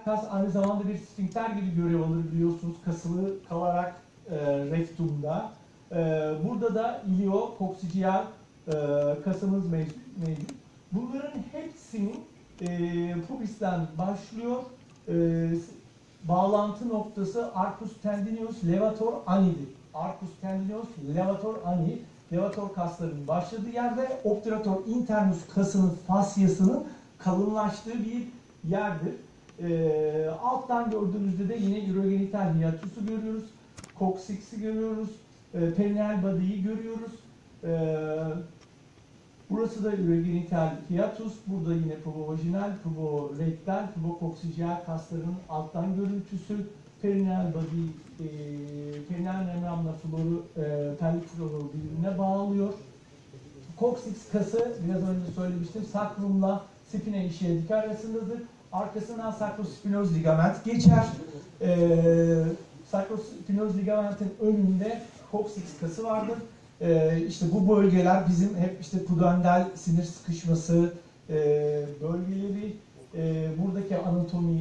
Kas aynı zamanda bir sfinkter gibi görev alır biliyorsunuz, kasılı kalarak rektumda. Burada da iliokoksijal kasımız mevcut. Bunların hepsinin pubis'ten başlıyor. Bağlantı noktası arcus tendinous levator ani'dir. Arcus tendinous levator ani, levator kaslarının başladığı yerde obturator internus kasının fasyasının kalınlaştığı bir yerdir. Alttan gördüğümüzde de yine urogenital hiatus'u görüyoruz. Coccyx'i görüyoruz. Perineal body'yi görüyoruz. Burası da urogenital hiatus. Burada yine pubovaginal, puborektal, pubokoksijal kaslarının alttan görüntüsü. Perineal body, perineal membranla floru, pelvik floru birbirine bağlıyor. Coccyx kası, biraz önce söylemiştim, sakrumla spine işeyedik arasındadır. Arkasından sacrospinoz ligament geçer. Sacrospinoz ligamentin önünde Coccyx kası vardır. İşte bu bölgeler bizim hep işte pudendal sinir sıkışması bölgeleri. Buradaki anatomi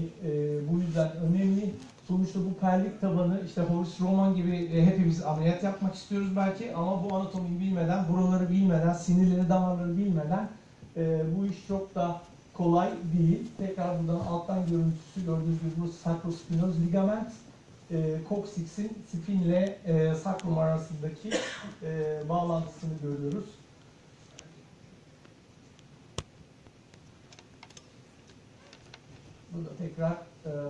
bu yüzden önemli. Sonuçta bu pelvik tabanı, işte Horace Roman gibi hepimiz ameliyat yapmak istiyoruz belki, ama bu anatomiyi bilmeden, buraları bilmeden, sinirleri, damarları bilmeden bu iş çok da kolay değil. Tekrar buradan alttan görüntüsü gördüğünüz gibi bu sacrospinoz ligament, Coccyx'in spinle sakrum arasındaki bağlantısını görüyoruz. Burada tekrar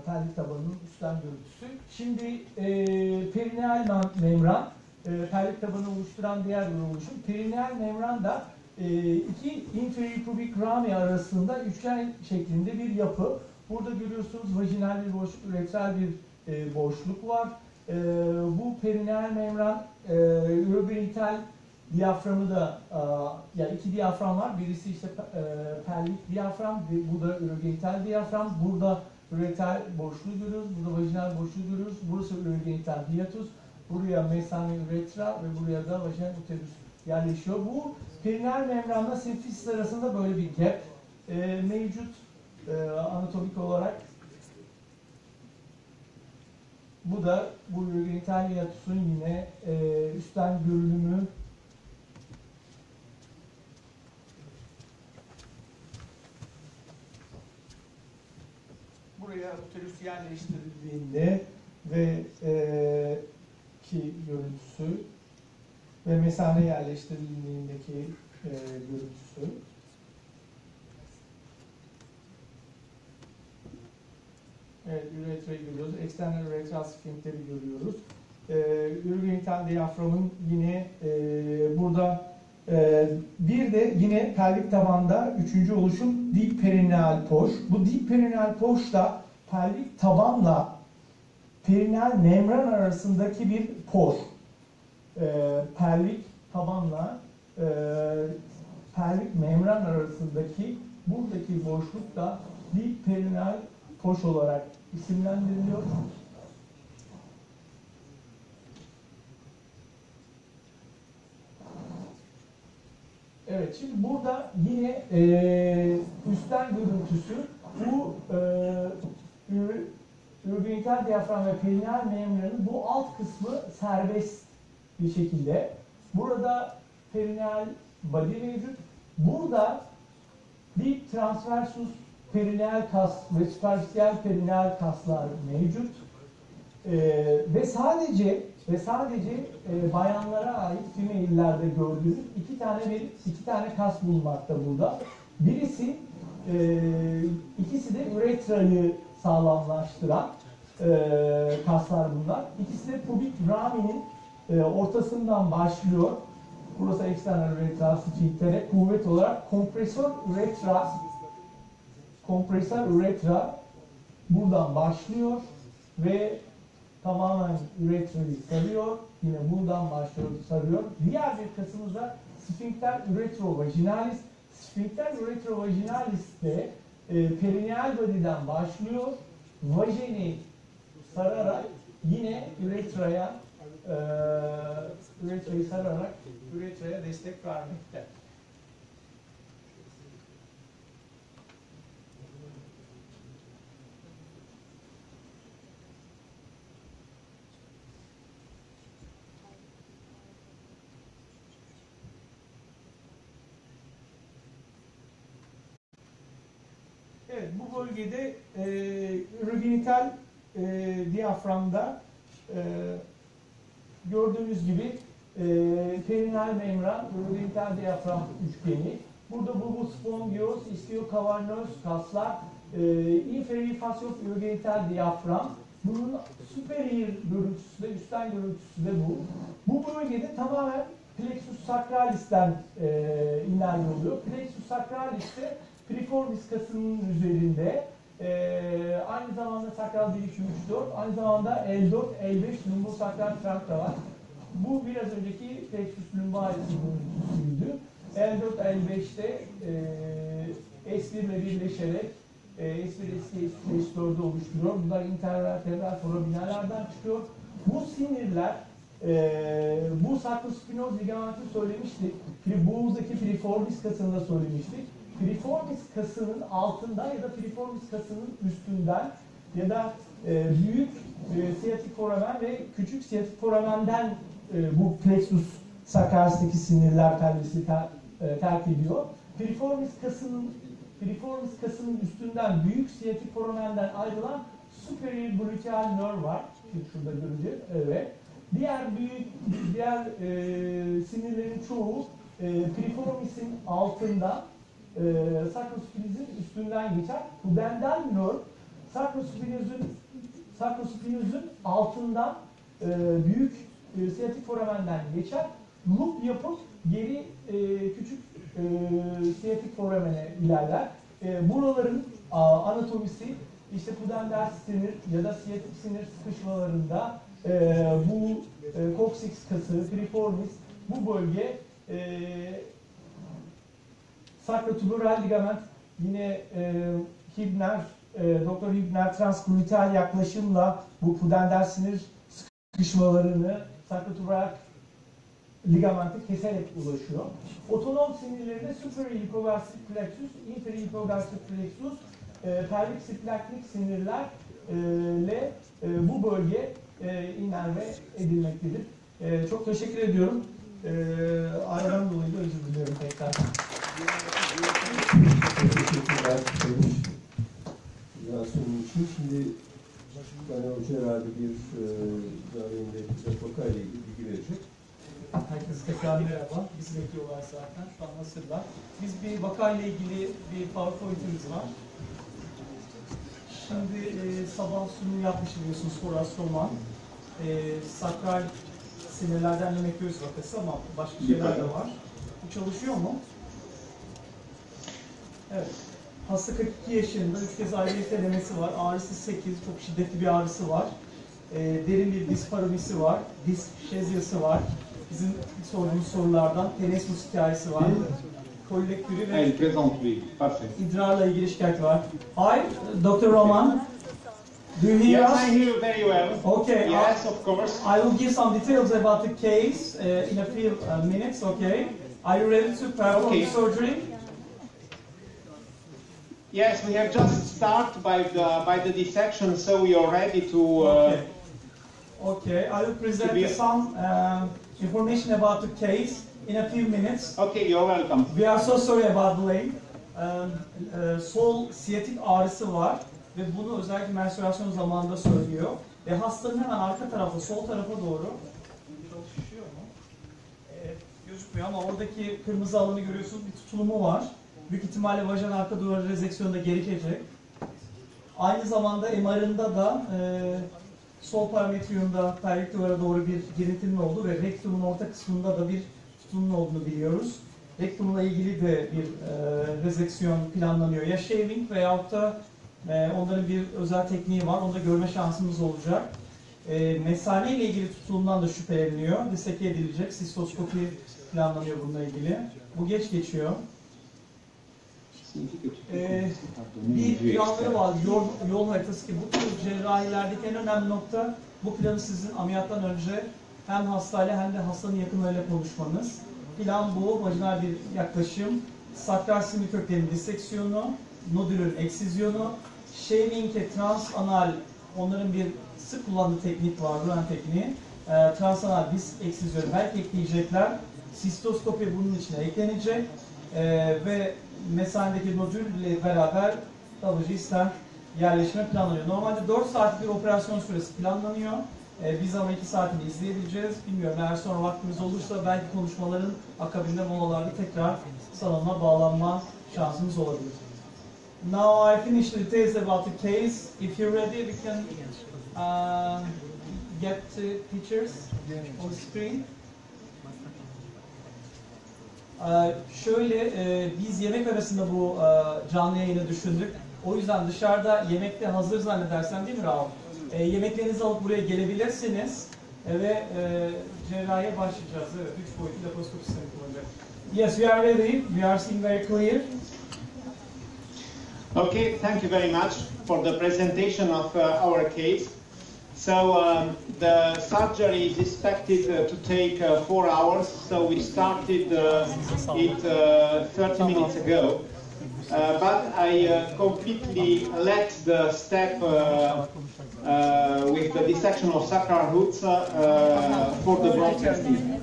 pelvik tabanının üstten görüntüsü. Şimdi perineal membran, pelvik tabanı oluşturan diğer bir oluşum. Perineal membran da iki inferior pubic rami arasında üçgen şeklinde bir yapı. Burada görüyorsunuz vajinal bir boşluk, üretral bir boşluk var. Bu perineal membran urogenital diyaframı da, yani iki diyafram var. Birisi işte pelvik diyafram, bu da urogenital diyafram. Burada üretal boşluğu görüyoruz, burada vajinal boşluğu görüyoruz. Burası urogenital hiatus. Buraya mesane üretra ve buraya da vajinal uterus yerleşiyor. Bu perineal membranla simfisis arasında böyle bir gap mevcut anatomik olarak. Bu da bu urogenital hiatusun yine üstten görünümü. Buraya uterus yerleştirildiğinde ve ki görüntüsü ve mesane yerleştirildiğindeki görüntüsü. Evet, üretrayı görüyoruz. Eksternal üretral sfinkteri görüyoruz. Urogenital diyaframın yine burada bir de yine pelvik tabanda üçüncü oluşum deep perineal poş. Bu deep perineal poş da pelvik tabanla perineal membran arasındaki bir poş. Pelvik tabanla pelvik membran arasındaki buradaki boşluk da deep perineal poş olarak isimlendiriliyor. Evet, şimdi burada yine üstten görüntüsü bu urogenital diyafram ve perineal membranın bu alt kısmı serbest bir şekilde. Burada perineal body mevcut. Burada deep transversus perineal kas ve superficial perineal kaslar mevcut. Ve sadece bayanlara ait female'lerde gördüğünüz iki tane kas bulunmakta burada. Birisi ikisi de üretrayı sağlamlaştıran kaslar bunlar. İkisi de pubik rami'nin ortasından başlıyor. Burası eksternal üretral sfinktere kuvvet olarak kompresör üretra buradan başlıyor ve tamamen üretrayı sarıyor. Yine buradan başlıyor, sarıyor. Diğer bir kasımız da sfinkter uretrovaginalis. Sfinkter uretrovaginalis de perineal body'den başlıyor. Vajini sararak yine üretrayı sararak üretraya destek vermekte. bu bölgede urogenital diyaframda gördüğünüz gibi perineal membran, urogenital diyafram üçgeni. Burada bulbus spongios, ischiocavernosus kaslar, inferior fascia of urogenital diyafram. Bunun superior görüntüsü de, üstten görüntüsü de bu. Bu bölgede tamamen plexus sacralis'ten inerli oluyor. Plexus sacralis de piriformis kasının üzerinde. Aynı zamanda sakral 1, 2, 3, 4, aynı zamanda L4, L5 lumbosakral trakt da var. Bu biraz önceki plexus lumbalis görüntüsüydü. L4, L5'te S1 ile birleşerek S1, S2, S4'ü oluşturuyor. Bunlar intervertebral foraminalerden çıkıyor. Bu sinirler, bu sacrospinoz ligamentini söylemiştik. Buğuzdaki piriformis kasını da söylemiştik. Piriformis kasının altından ya da piriformis kasının üstünden ya da büyük siyatik foramen ve küçük siyatik foramenden bu plexus sacralis'teki sinirler pelvisi terk ediyor. Piriformis kasının üstünden büyük siyatik foramenden ayrılan superior gluteal nerve var. Şimdi şurada göreceğiz. Evet. Diğer sinirlerin çoğu piriformisin altından sacrospinozun üstünden geçer. Pudendal nerve sacrospinozun altından büyük siyatik foramenden geçer. Loop yapıp geri küçük siyatik foramene ilerler. Buraların anatomisi işte pudendal sinir ya da siyatik sinir sıkışmalarında bu coccyx kası, piriformis, bu bölge sacrotuberal ligament, yine Hübner, Dr. Hübner transgluteal yaklaşımla bu pudendal sinir sıkışmalarını sacrotuberal ligamenti keserek ulaşıyor. Otonom sinirlerinde superior hypogastrik plexus, inferior hypogastrik plexus, pelvik splaknik sinirlerle bu bölge inerve edilmektedir. Çok teşekkür ediyorum. Aradan dolayı da özür diliyorum tekrar. Teşekkürler. Yazsının için şimdi bana hoca herhalde bir canlı yapacak vakayla ilgili bilgi verecek. Herkese tekrar merhaba. Bizi bekliyorlar zaten. Şu an hazırlar. Biz bir vakayla ilgili bir PowerPoint'imiz var. Şimdi sabah sunumu yapmış biliyorsunuz Horace Roman. Sakral sinirlerden lemektöz vakası ama başka şeyler de var. Bu çalışıyor mu? Evet. Hasta 42 yaşında, 3 kez ayrılık denemesi var. Ağrısı 8, çok şiddetli bir ağrısı var. Derin bir disparonisi var. Disk şezyası var. Bizim sorduğumuz sorulardan tenesmus hikayesi var. Kolektürü ve idrarla ilgili şikayeti var. Hi, Dr. Roman. Do you hear us? Yes, I hear you very well. Okay. Yes, of course. I will give some details about the case in a few minutes, okay? Are you ready to perform the surgery? Yes, we have just started by the dissection, so we are ready to... Okay, I will present some information about the case in a few minutes. Okay, you're welcome. We are so sorry about delay. Sol siyatik ağrısı var ve bunu özellikle menstruasyon zamanında söylüyor. Ve hastanın hemen arka tarafta, sol tarafa doğru çalışıyor mu? Gözükmüyor ama oradaki kırmızı alanı görüyorsunuz, bir tutulumu var. Büyük ihtimalle vajen arka duvarı rezeksiyonda gerekecek. Aynı zamanda MR'ında da sol parametriyumda pelvik duvara doğru bir girintinin olduğu ve rektumun orta kısmında da bir tutumunun olduğunu biliyoruz. Rektumla ilgili de bir rezeksiyon planlanıyor. Ya shaving veyahut da onların bir özel tekniği var. Onu da görme şansımız olacak. Mesane ile ilgili tutulumdan da şüpheleniyor. Diseke edilecek. Sistoskopi planlanıyor bununla ilgili. Bu geç geçiyor. Bir planları var, yol haritası ki bu tür cerrahilerdeki en önemli nokta bu planı sizin ameliyattan önce hem hastayla hem de hastanın yakınlarıyla konuşmanız. Plan bu, vajinal bir yaklaşım, sakral sinir köklerinin diseksiyonu, nodülün eksizyonu, shaving'e transanal, onların bir sık kullandığı teknik var, Ruan tekniği, transanal disk eksizyonu belki ekleyecekler, sistoskopi bunun içine eklenecek ve mesanedeki nodülle beraber kalıcı stent yerleşme planlanıyor. Normalde 4 saatlik bir operasyon süresi planlanıyor. Biz ama 2 saatini izleyebileceğiz. Bilmiyorum, eğer sonra vaktimiz olursa belki konuşmaların akabinde molalarda tekrar salona bağlanma şansımız olabilir. Now I finished the details about the case. If you're ready, we can get pictures on the screen. Şöyle, biz yemek arasında bu canlı yayını düşündük. O yüzden dışarıda yemekte hazır zannedersen, değil mi Raul? Yemeklerinizi alıp buraya gelebilirsiniz ve cerrahiye başlayacağız. Evet, 3 boyutlu laparoskopi sistemi kullanacak. Yes, we are ready. We are seeing very clear. Okay, thank you very much for the presentation of our case. So the surgery is expected to take 4 hours. So we started it 30 minutes ago. But I completely let the step with the dissection of sacral roots for the broadcasting.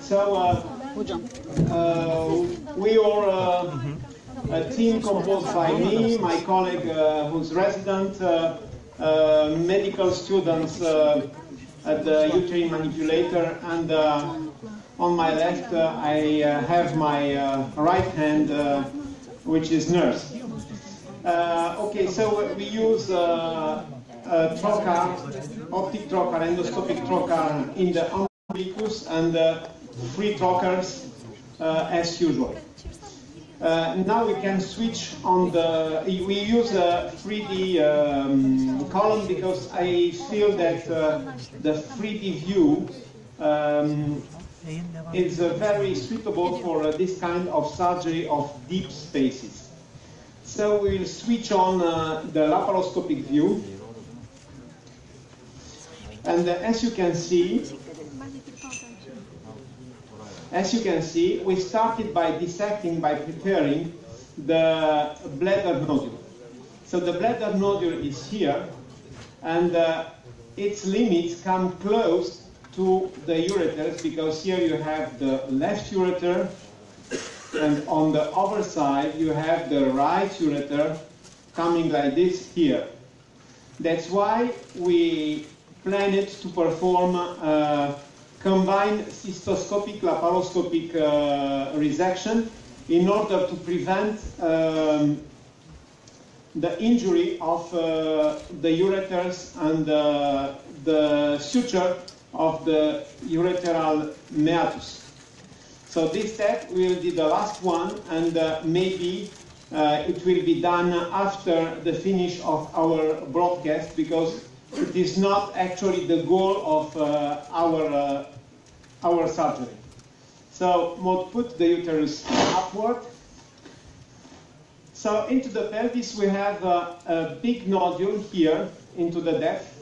So we are a team composed by me, my colleague who's resident, medical students at the uterine manipulator, and on my left I have my right hand, which is nurse. Okay, so we use trocar, optic trocar, endoscopic trocar in the umbilicus, and free trocars as usual. Now we can switch on the, we use a 3D column because I feel that the 3D view is very suitable for this kind of surgery of deep spaces. So we will switch on the laparoscopic view, and as you can see, we started by dissecting, by preparing the bladder nodule. So the bladder nodule is here, and its limits come close to the ureters, because here you have the left ureter, and on the other side you have the right ureter coming like this here. That's why we planned to perform combined cystoscopic laparoscopic resection in order to prevent the injury of the ureters and the suture of the ureteral meatus. So this step will be the last one, and maybe it will be done after the finish of our broadcast, because it is not actually the goal of our surgery. So we'll put the uterus upward. So into the pelvis we have a big nodule here into the depth,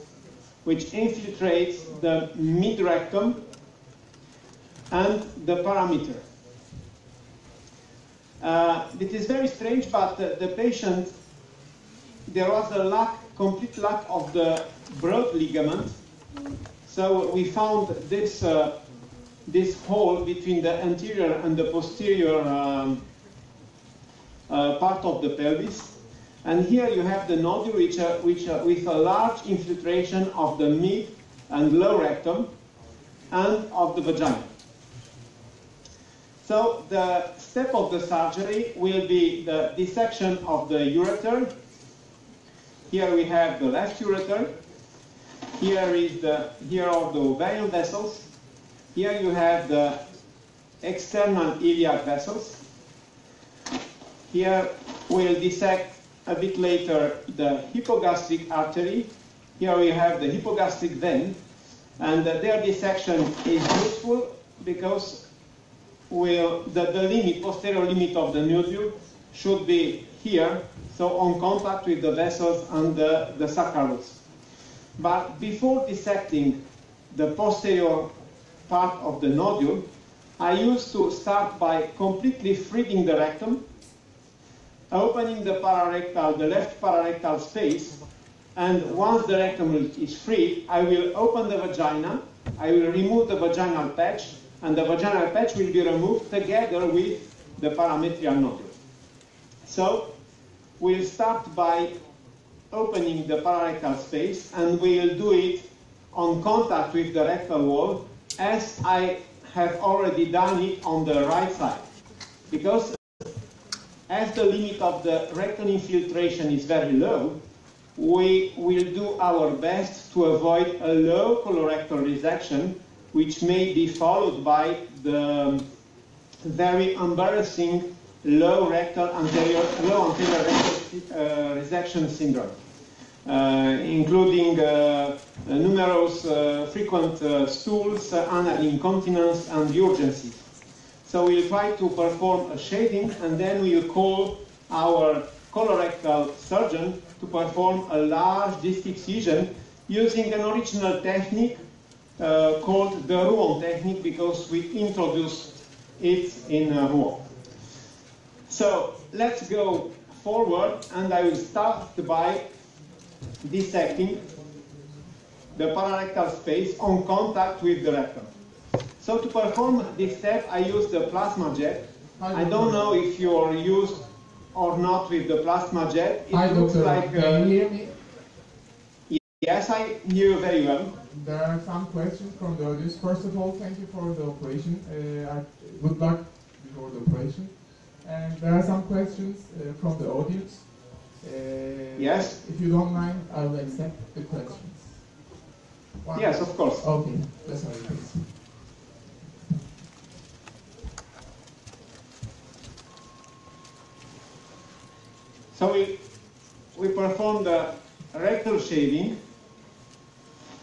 which infiltrates the mid-rectum and the parameter. It is very strange, but the patient, there was a complete lack of the broad ligament. So we found this hole between the anterior and the posterior part of the pelvis. And here you have the nodule which with a large infiltration of the mid and low rectum and of the vagina. So the step of the surgery will be the dissection of the ureter. Here we have the left ureter. Here are the ovarian vessels. Here you have the external iliac vessels. Here we'll dissect a bit later the hypogastric artery. Here we have the hypogastric vein, and their dissection is useful because the posterior limit of the nodule should be here, so on contact with the vessels and the sacral roots. But before dissecting the posterior part of the nodule, I used to start by completely freeing the rectum, opening the left pararectal space, and once the rectum is free, I will open the vagina, I will remove the vaginal patch, and the vaginal patch will be removed together with the parametrial nodule. So we'll start by opening the pararectal space, and we'll do it on contact with the rectal wall, as I have already done it on the right side. Because as the limit of the rectal infiltration is very low, we will do our best to avoid a low colorectal resection, which may be followed by the very embarrassing low anterior rectal resection syndrome, including numerous frequent stools, anal incontinence, and urgencies. So we'll try to perform a shading, and then we'll call our colorectal surgeon to perform a large disc excision using an original technique called the Rouen technique, because we introduced it in Rouen. So let's go forward, and I will start by dissecting the pararectal space on contact with the rectum. So to perform this step, I use the plasma jet. I don't know if you're used or not with the plasma jet. Hi, looks doctor. like Can you hear me? Yes, I hear you very well. There are some questions from the audience. First of all, thank you for the operation. Good luck before the operation. And there are some questions from the audience. Yes. If you don't mind, I will accept the questions. Yes, of course. Okay, that's how it is. So we perform the rectal shading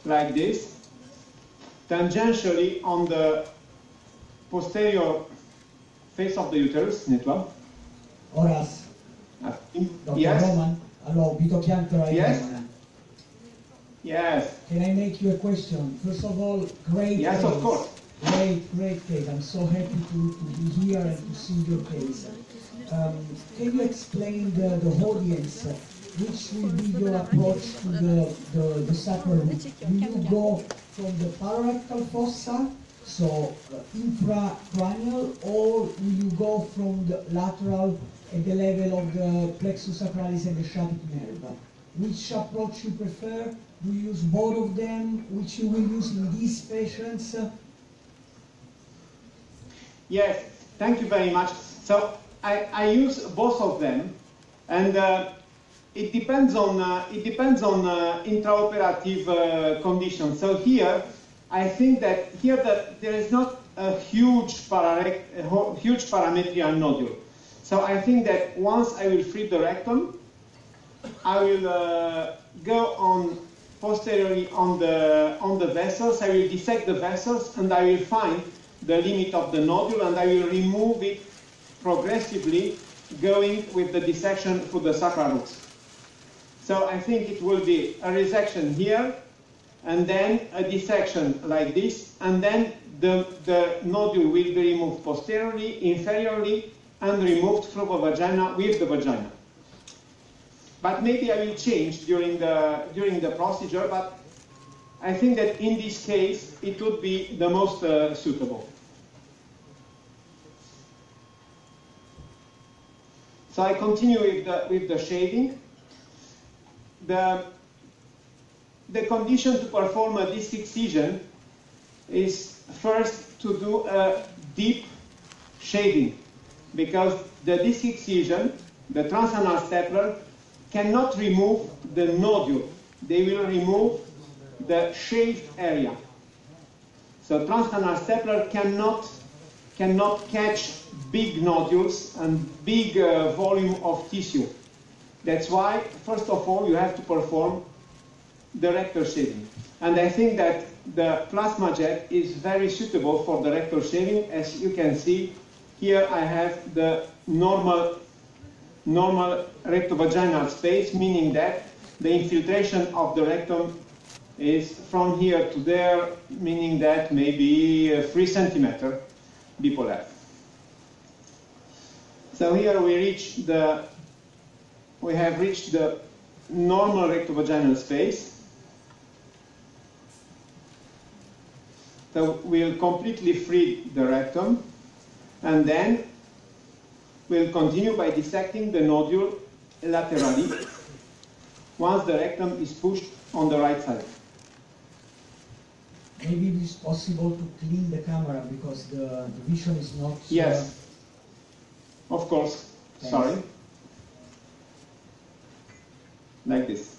like this, tangentially on the posterior face of the uterus, n'est-ce pas? Horas, Dr. Yes. Roman, allora, vi do chiamare right Yes. now. Yes. Can I make you a question? First of all, great Yes, case. of course. Great case. I'm so happy to be here and to see your case. Can you explain the audience which will be your approach to the sacral root? Will you go from the pararectal fossa, so intracranial, or will you go from the lateral at the level of the plexus sacralis and the sciatic nerve? Which approach you prefer? Do you use both of them? Which you will use in these patients? Yes, thank you very much. So I use both of them, and it depends on intraoperative conditions. So here, I think that there is not a huge parametrial nodule. So I think that once I will free the rectum, I will go on posteriorly on the vessels. I will dissect the vessels, and I will find the limit of the nodule, and I will remove it progressively, going with the dissection through the sacral roots. So I think it will be a resection here, and then a dissection like this, and then the nodule will be removed posteriorly, inferiorly, and removed through the vagina with the vagina. But maybe I will change during the procedure, but I think that in this case it would be the most suitable. So I continue with the shading. The condition to perform a disc excision is first to do a deep shading, because the disc excision, the transanal stapler, cannot remove the nodule. They will remove the shaved area. So transanal stapler cannot catch big nodules and big volume of tissue. That's why, first of all, you have to perform the rectal shading. And I think that the plasma jet is very suitable for the rectal shading. As you can see, here I have the normal rectovaginal space, meaning that the infiltration of the rectum is from here to there, meaning that maybe 3 centimeters bipolar. So here we have reached the normal rectovaginal space. So we'll completely free the rectum, and then we'll continue by dissecting the nodule laterally once the rectum is pushed on the right side. Maybe it is possible to clean the camera because the vision is not... Yes, of course. Thanks. Sorry. Like this.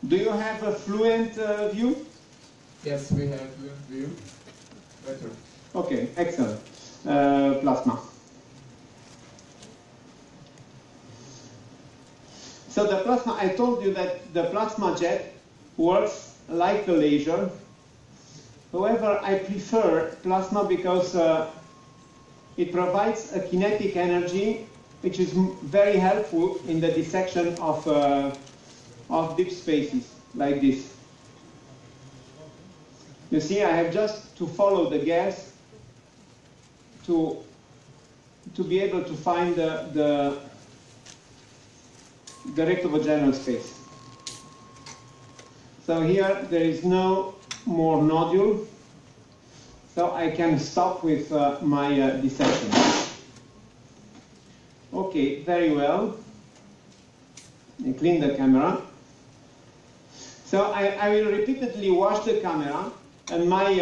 Do you have a fluent view? Yes, we have fluent view. Better. Okay, excellent. Plasma. So the plasma, I told you that the plasma jet works like the laser. However, I prefer plasma because it provides a kinetic energy which is very helpful in the dissection of deep spaces like this. You see, I have just to follow the gas to be able to find the rectovaginal space. So here there is no more nodule, so I can stop with my dissection. Okay, very well. I clean the camera. So I will repeatedly wash the camera, and my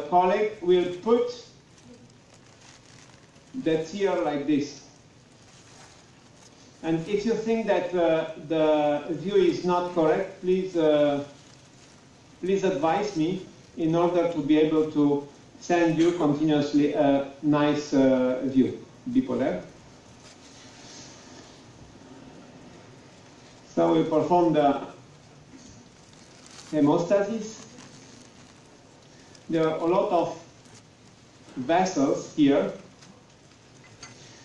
colleague will put the tear like this. And if you think that the view is not correct, please please advise me in order to be able to send you continuously a nice view, bipolar. So we perform the hemostasis. There are a lot of vessels here.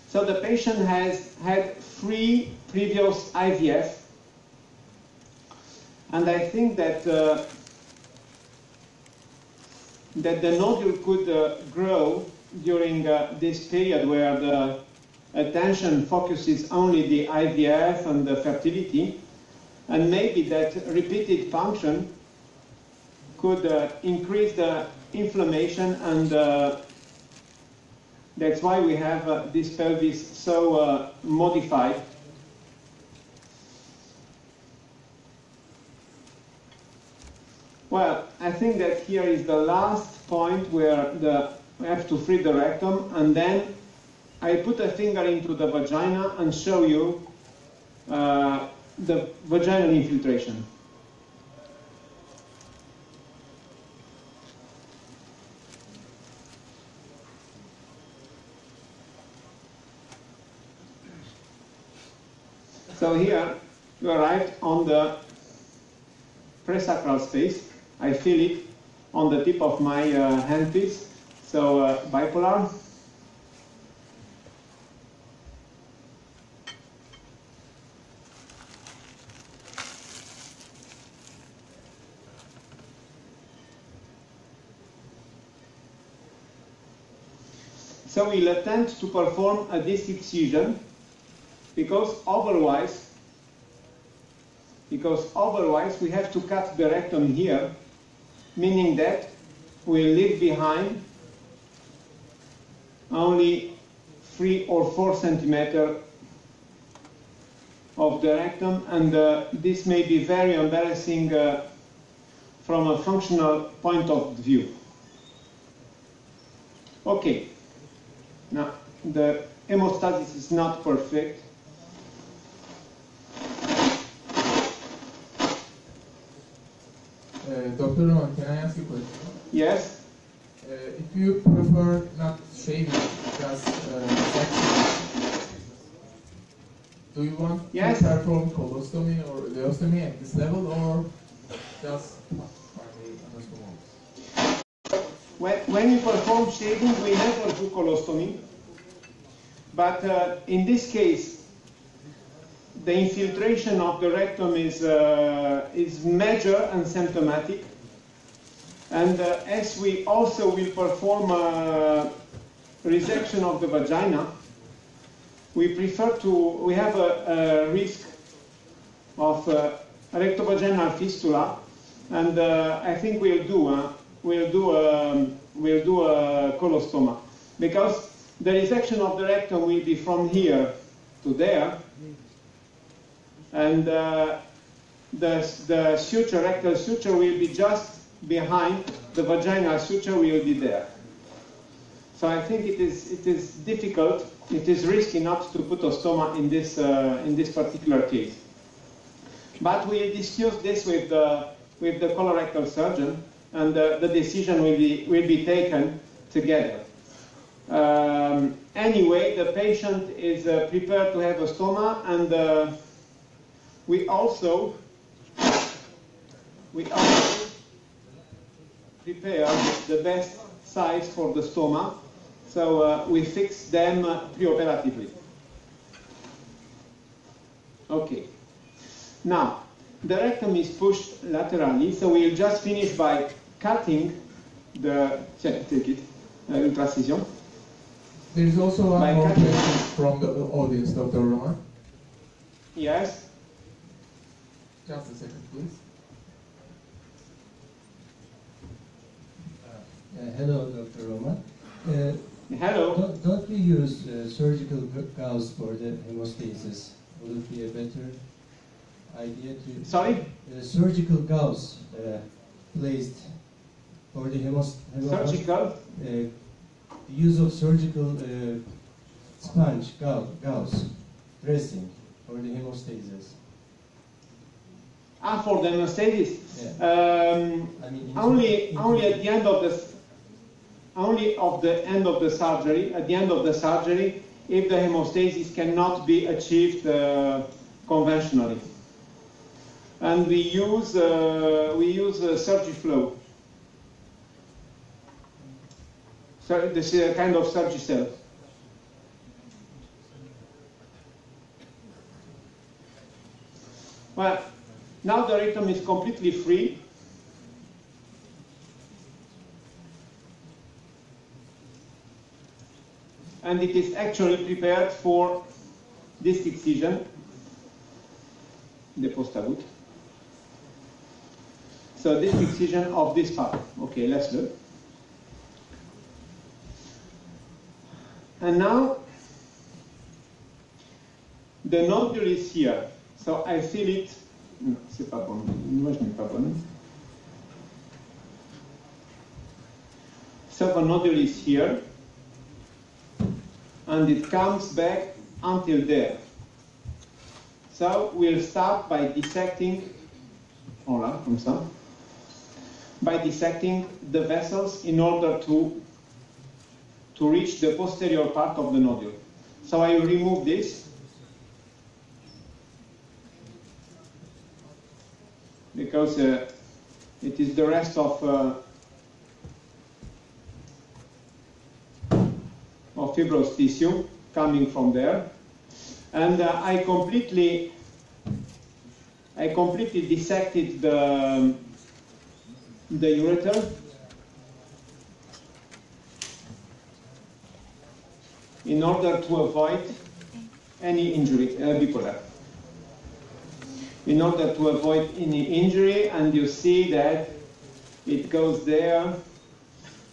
So the patient has had 3 previous IVF, and I think that that the nodule could grow during this period where the attention focuses only the IVF and the fertility, and maybe that repeated function could increase the inflammation, and that's why we have this pelvis so modified. Well, I think that here is the last point where we have to free the rectum, and then I put a finger into the vagina and show you the vaginal infiltration. So here we arrived on the presacral space. I feel it on the tip of my handpiece. So bipolar. So we'll attempt to perform a disc excision because otherwise we have to cut the rectum here, meaning that we'll leave behind only 3 or 4 centimeters of the rectum, and this may be very embarrassing from a functional point of view. Okay, now the hemostasis is not perfect. Dr. Roman, can I ask you a question? Yes? If you prefer not shaving, just section, do you want Yes. to perform colostomy or ileostomy at this level, or just When we perform shaving, we never do colostomy, but in this case, the infiltration of the rectum is major and symptomatic, and as we also will perform resection of the vagina, we have a risk of rectovaginal fistula, and I think we'll do a colostoma, because the resection of the rectum will be from here to there, and the suture, rectal suture, will be just behind the vaginal suture. Will be there. So I think it is difficult. It is risky not to put a stoma in this particular case. But we discussed this with the colorectal surgeon, and the decision will be taken together. Anyway, the patient is prepared to have a stoma, and we also prepare the best size for the stoma, so we fix them preoperatively. Okay. Now, the rectum is pushed laterally, so we'll just finish by cutting the ultracision. There is also one more question from the audience, Dr. Roman. Yes? Just a second, please. Hello, Dr. Roman. Hello. Don't we use surgical gauze for the hemostasis? Would it be a better idea to... Sorry? Surgical gauze placed for the Surgical? The use of surgical sponge, gauze, dressing for the hemostasis. Ah, for the hemostasis? Yeah. I mean, only at the end of the... Only at the end of the surgery, if the hemostasis cannot be achieved conventionally. And we use Surgiflow. So this is a kind of Surgicel. Well, now the rectum is completely free. And it is actually prepared for disc excision, the post-agut. So disc excision of this part. Okay, let's look. And now the nodule is here. So I feel it. Non, c'est pas bon. L'image n'est pas bonne. So the nodule is here. And it comes back until there. So we'll start by dissecting, voilà, comme ça, by dissecting the vessels in order to reach the posterior part of the nodule. So I will remove this. Because it is the rest of fibrous tissue coming from there, and I completely dissected the ureter in order to avoid any injury, bipolar. In order to avoid any injury, and you see that it goes there,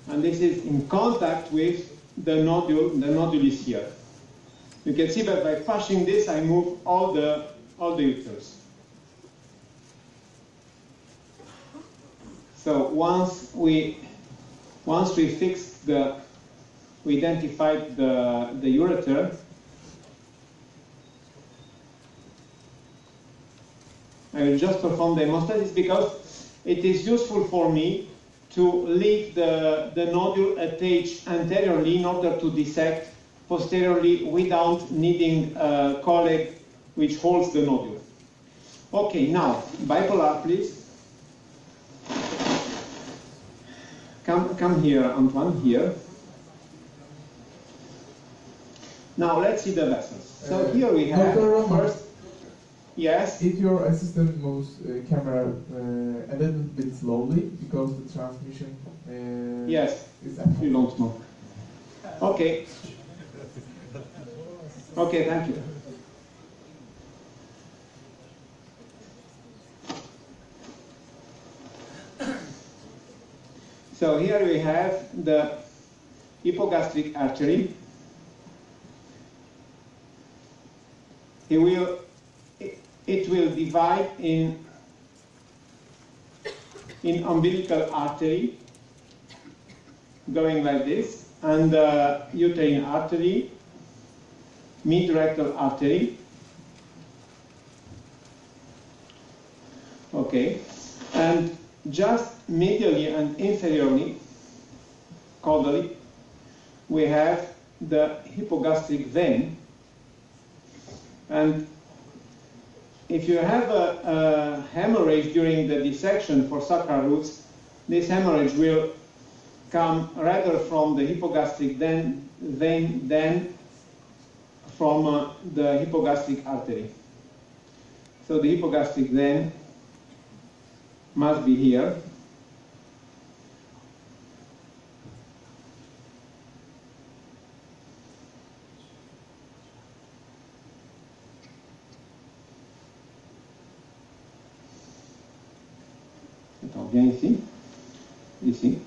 and this is in contact with the nodule is here. You can see that by pushing this, I move all the ureters. So once we fixed we identified the ureter, I will just perform the hemostasis because it is useful for me to leave the nodule attached anteriorly in order to dissect posteriorly without needing a colleague which holds the nodule. Okay, now, bipolar, please. Come here, Antoine, here. Now, let's see the vessels. So here we have, first, yes? If your assistant moves camera a little bit slowly, because the transmission yes, is you don't know. Okay. Okay, thank you. So here we have the hypogastric artery. it will divide in umbilical artery, going like this, and uterine artery, mid-rectal artery. Okay, and just medially and inferiorly, caudally, we have the hypogastric vein. And if you have a hemorrhage during the dissection for sacral roots, this hemorrhage will come rather from the hypogastric vein than from the hypogastric artery. So the hypogastric vein must be here. Attends, bien ici. Ici.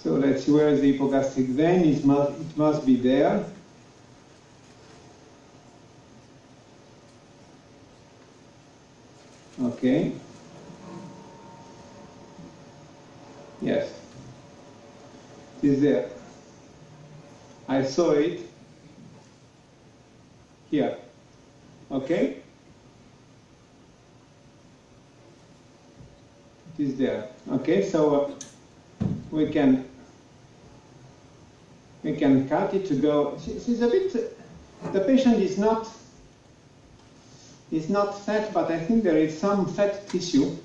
So let's see, where is the hypogastric vein? It must be there. Okay. Yes. It is there. I saw it here. Okay. It is there. Okay, so we can cut it to go. She's a bit. The patient is not fat, but I think there is some fat tissue.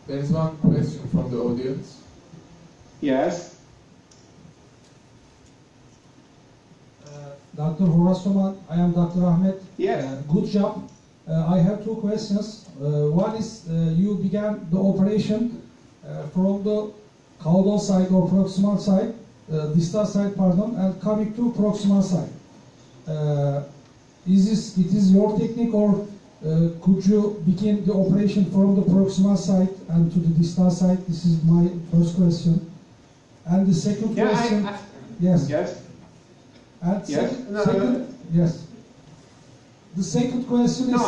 There is one question from the audience. Yes. Dr. Horasoman, I am Dr. Ahmed. Yes. Good job. I have two questions. One is you began the operation from the caudal side or proximal side, distal side, pardon, and coming to proximal side. Is it your technique, or could you begin the operation from the proximal side and to the distal side? This is my first question. And the second question. Yes. Yes. And Yes. Yes. The second question is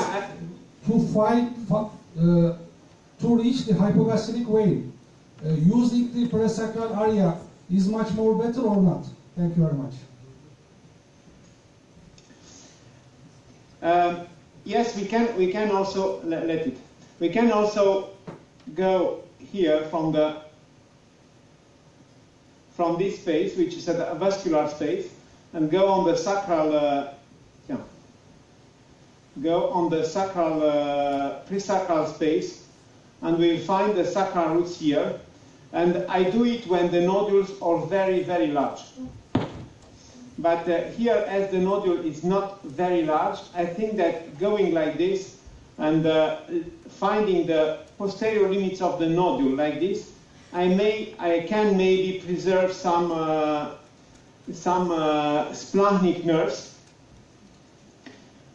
to reach the hypogastric vein. Using the presacral area is much more better or not? Thank you very much. Yes, we can also let it. We can also go here from this space, which is a vascular space, and go on the sacral. Go on the sacral presacral space, and we'll find the sacral roots here. And I do it when the nodules are very, very large. But here, as the nodule is not very large, I think that going like this and finding the posterior limits of the nodule like this, I can maybe preserve some splanchnic nerves.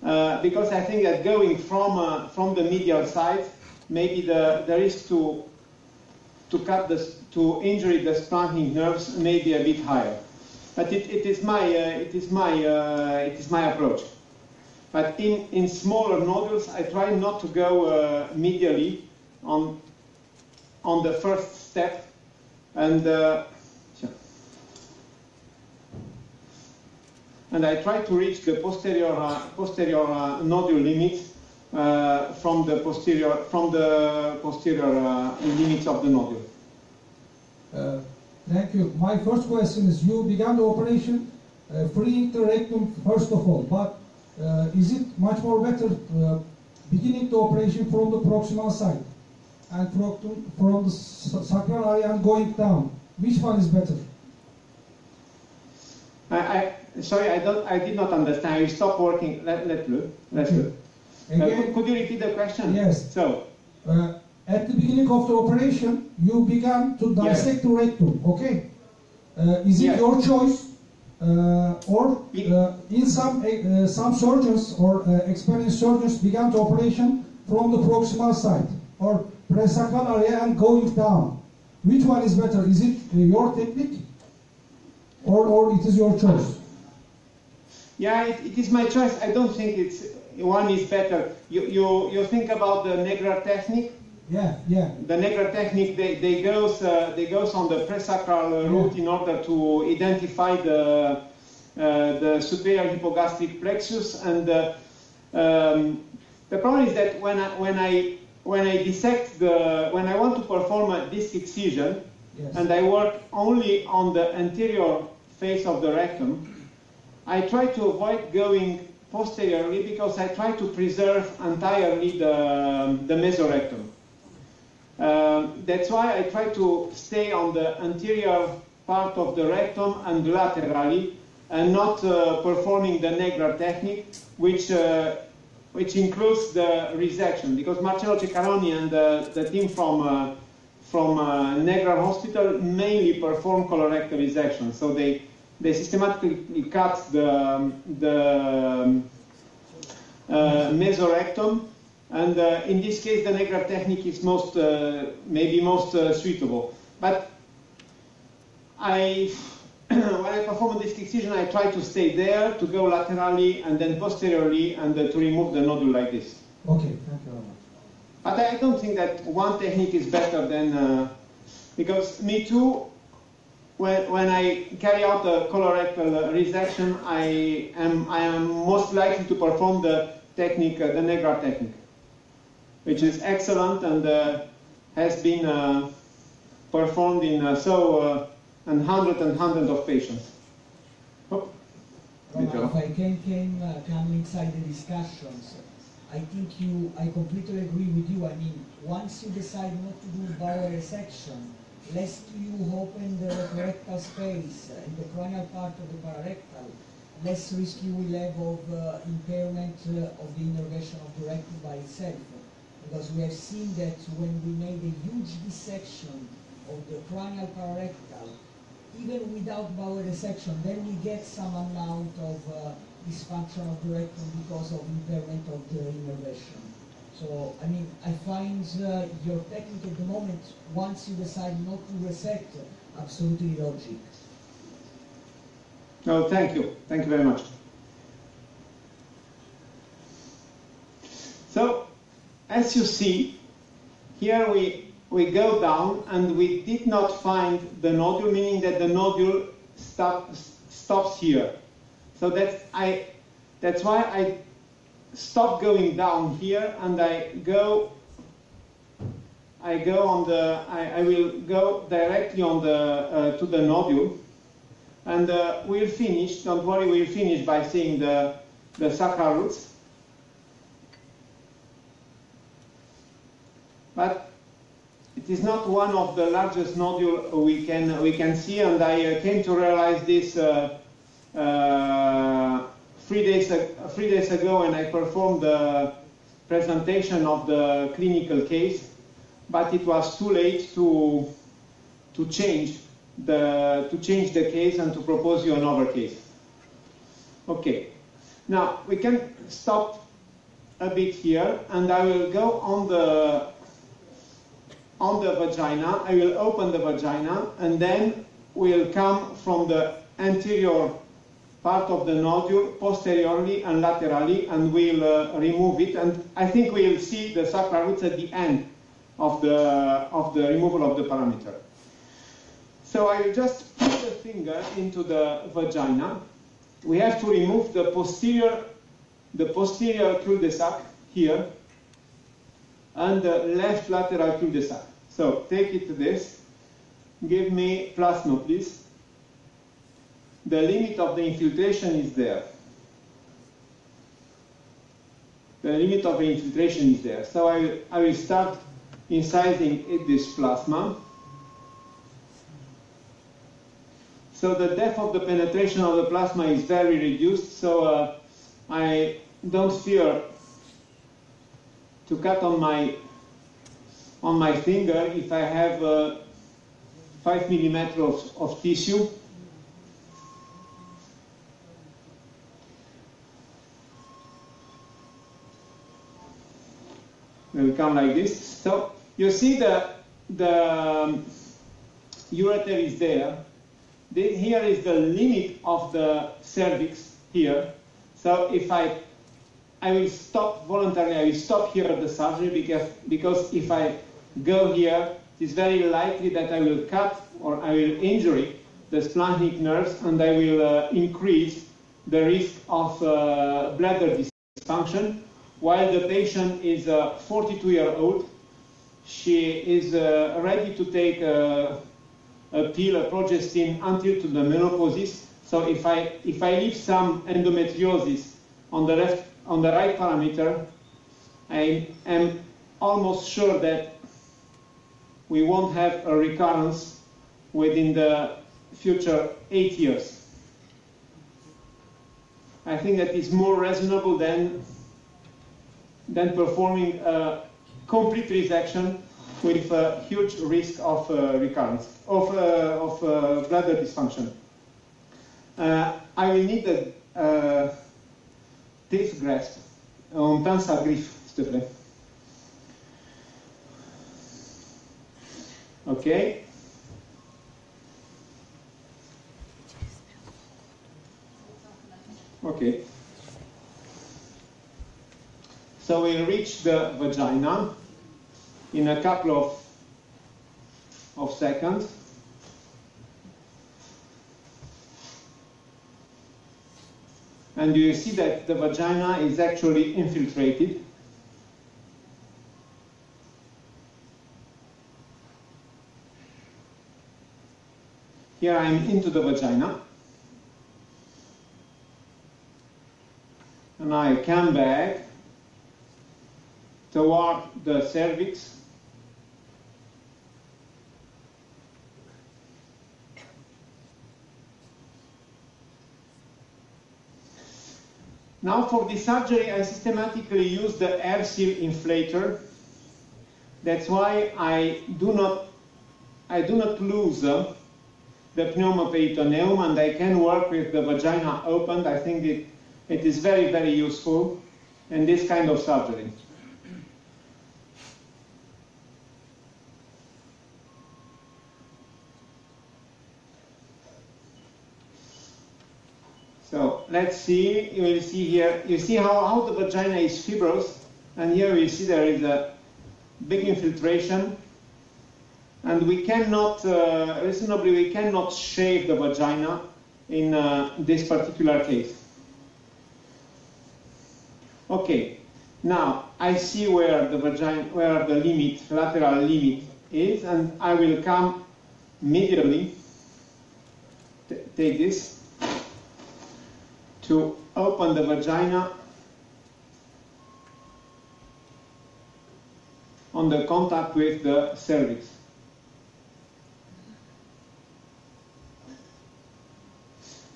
Because I think that going from the medial side, maybe the risk to injure the splanchnic nerves may be a bit higher. But it is my approach. But in smaller nodules, I try not to go medially on the first step, and I try to reach the posterior nodule limits from the posterior limits of the nodule. Thank you. My first question is: you began the operation freeing the rectum first of all, but is it much more better beginning the operation from the proximal side and from the sacral area and going down? Which one is better? Sorry, I did not understand. You stopped working. Let's look. Again, Could you repeat the question? Yes. So, At the beginning of the operation, you began to dissect the rectum, okay? Is it your choice? Or in some surgeons or experienced surgeons began the operation from the proximal side or presacral area and going down. Which one is better? Is it your technique or it is your choice? Yeah, it is my choice. I don't think it's one is better. You think about the Negra technique? Yeah, yeah. The Negra technique, they goes on the presacral root in order to identify the superior hypogastric plexus, and the problem is that when I dissect when I want to perform a disc excision, yes, and I work only on the anterior face of the rectum, I try to avoid going posteriorly because I try to preserve entirely the mesorectum. That's why I try to stay on the anterior part of the rectum and laterally, and not performing the Negra technique, which includes the resection. Because Marcello Ceccaroni and the team from Negra Hospital mainly perform colorectal resection. So they systematically cut the mesorectum. And in this case, the Negra technique is maybe most suitable. But when I perform a disc excision, I try to stay there, to go laterally and then posteriorly, and to remove the nodule like this. Okay, thank you very much. But I don't think that one technique is better than, because me too, when I carry out the colorectal resection, I am most likely to perform the technique, the Negra technique, which is excellent and has been performed in hundreds of patients. If I can come inside the discussions, I think I completely agree with you. I mean, once you decide not to do bowel resection, lest you open the rectal space in the cranial part of the pararectal, less risk you will have of impairment of the innervation of the rectum by itself. Because we have seen that when we made a huge dissection of the cranial pararectal, even without bowel resection, then we get some amount of dysfunction of the rectum because of impairment of the innervation. So, I mean, I find your technique at the moment, once you decide not to resect, absolutely logic. Oh, thank you. Thank you very much. So, as you see, here we go down and we did not find the nodule, meaning that the nodule stops here. So that's why I stop going down here and I will go directly on to the nodule, and we'll finish. Don't worry, we'll finish by seeing the sacral roots. But it is not one of the largest nodules we can see, and I came to realize this 3 days ago when I performed the presentation of the clinical case. But it was too late to change the case and to propose you another case. Okay, now we can stop a bit here, and I will go on the vagina. I will open the vagina, and then we'll come from the anterior part of the nodule posteriorly and laterally, and we'll remove it. And I think we'll see the sacral roots at the end of the removal of the parameter. So I will just put the finger into the vagina. We have to remove the posterior cul-de-sac here, and the left lateral cul-de-sac. So take it to this. Give me plasma, please. The limit of the infiltration is there. The limit of the infiltration is there. So I will start incising this plasma. So the depth of the penetration of the plasma is very reduced, so I don't fear to cut on my on my finger if I have 5 millimeters of tissue. It will come like this. So you see the ureter is there. Here is the limit of the cervix here. So if I will stop voluntarily, I will stop here the surgery because if I go here, it's very likely that I will cut or I will injure the splanchnic nerves and I will increase the risk of bladder dysfunction. While the patient is a 42-year-old, she is ready to take a pill, a progestin, until to the menopause. So if I leave some endometriosis on the right parameter, I am almost sure that we won't have a recurrence within the future 8 years. I think that is more reasonable than performing a complete resection with a huge risk of recurrence, of bladder dysfunction. I will need a teeth grasp. On pince à griffe, s'il te plaît. Okay. Okay. So we'll reach the vagina in a couple of seconds. And you see that the vagina is actually infiltrated. Here I am into the vagina. And I come back toward the cervix. Now for this surgery, I systematically use the air seal inflator. That's why I do not lose the pneumoperitoneum, and I can work with the vagina opened. I think it is very, very useful in this kind of surgery. So let's see, you will see here, you see how the vagina is fibrous, and here we see there is a big infiltration, and we cannot, reasonably, we cannot shave the vagina in this particular case. Okay, now I see where the vagina, where the limit, lateral limit is, and I will come immediately, take this, to open the vagina on the contact with the cervix.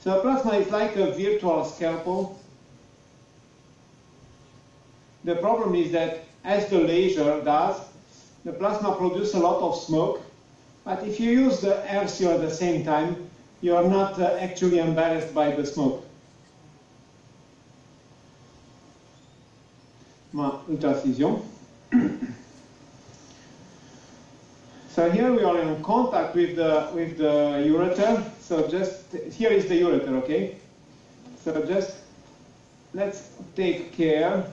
So plasma is like a virtual scalpel. The problem is that as the laser does, the plasma produces a lot of smoke, but if you use the air seal at the same time, you are not actually embarrassed by the smoke. Ultracession. So here we are in contact with the ureter. So just here is the ureter, okay? So just let's take care.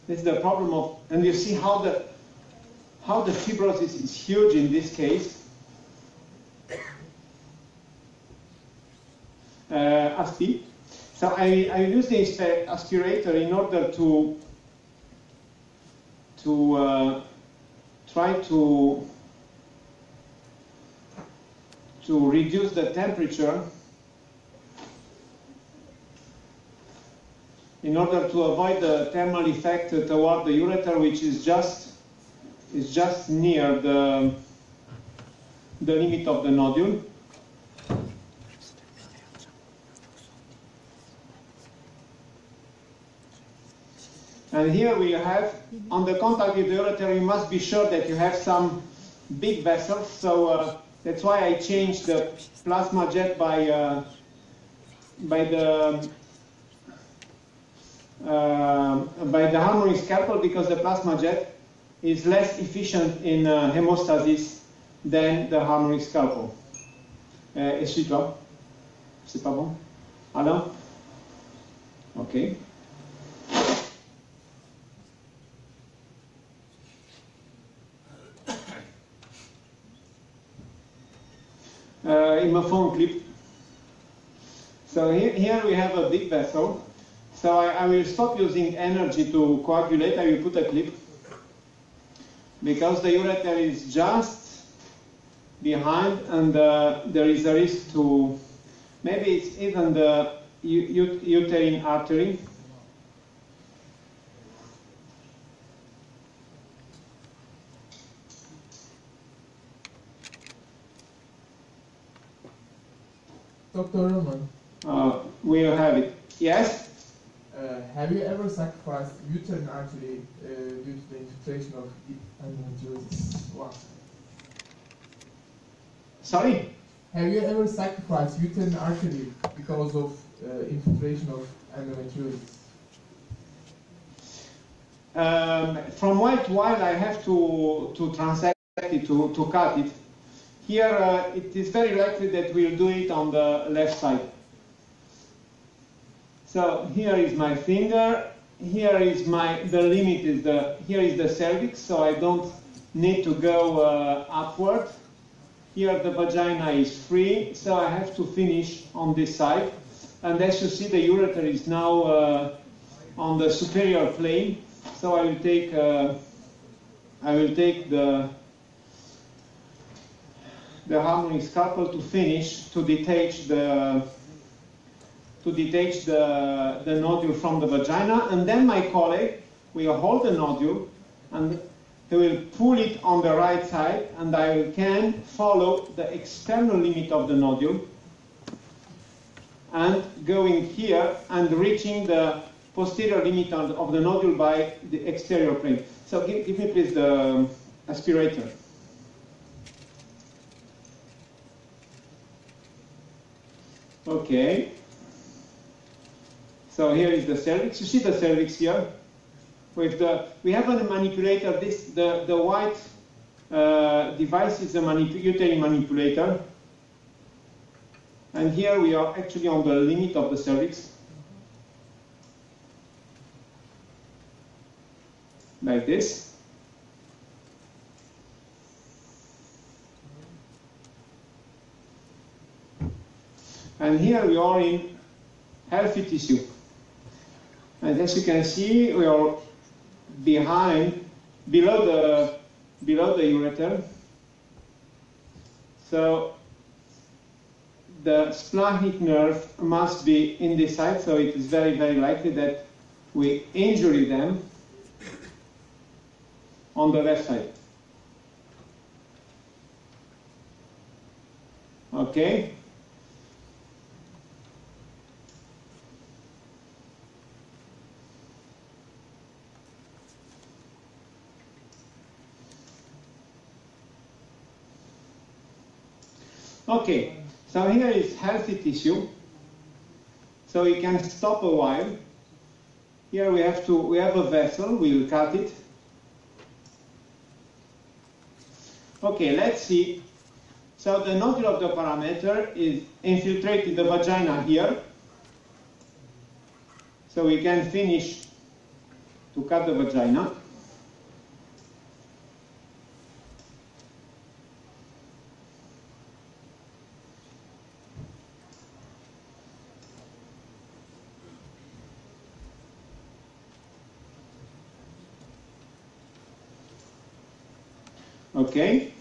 This is the problem of, and you see how the fibrosis is huge in this case. Asti. So I use the aspirator in order to try to reduce the temperature in order to avoid the thermal effect toward the ureter, which is just near the limit of the nodule. And here we have, on the contact with the ureter, you must be sure that you have some big vessels. So that's why I changed the plasma jet by the harmonic scalpel, because the plasma jet is less efficient in hemostasis than the harmonic scalpel. Essuie-toi. C'est pas bon? Alain? Okay. Il me faut un clip. So here we have a big vessel. So I will stop using energy to coagulate. I will put a clip, because the ureter is just behind, and there is a risk to, maybe it's even the uterine artery. Dr. Roman, We'll have it. Yes? have you ever sacrificed uterine artery due to the infiltration of endometriosis? Wow. Sorry? Have you ever sacrificed uterine artery because of infiltration of endometriosis? From while to while I have to transact it, to cut it. Here it is very likely that we'll do it on the left side. So here is my finger, here is the limit is here is the cervix, so I don't need to go upward. Here the vagina is free, so I have to finish on this side. And as you see, the ureter is now on the superior plane, so I will take the harmonic scalpel to finish, to detach the nodule from the vagina, and then my colleague will hold the nodule and he will pull it on the right side, and I can follow the external limit of the nodule and going here and reaching the posterior limit of the nodule by the exterior plane. So give me please the aspirator. Okay. So here is the cervix. You see the cervix here? We have a manipulator. The white device is a uterine manipulator. And here we are actually on the limit of the cervix. Like this. And here we are in healthy tissue. And as you can see, we are below the ureter. So the splanchnic nerve must be in this side, so it is very, very likely that we injure them on the left side. Okay? Okay, so here is healthy tissue. So we can stop a while. Here we have a vessel, we will cut it. Okay, let's see. So the nodule of the parameter is infiltrated the vagina here. So we can finish to cut the vagina. Okay,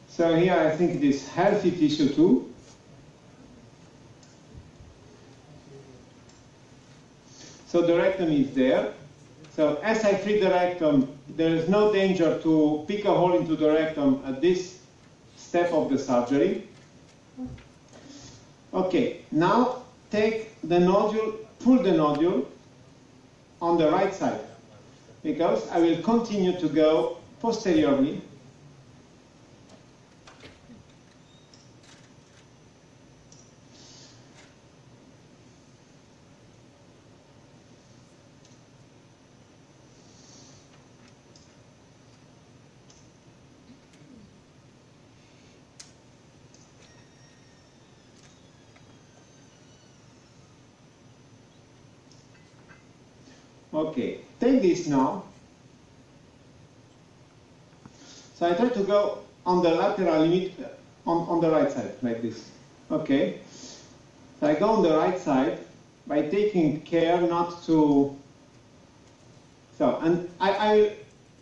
so here I think it is healthy tissue too. So the rectum is there. So as I free the rectum, there is no danger to pick a hole into the rectum at this step of the surgery. Okay, now take the nodule, pull the nodule, on the right side, because I will continue to go posteriorly. Okay, take this now. So I try to go on the lateral limit, on the right side, like this. Okay, so I go on the right side by taking care not to, so, and I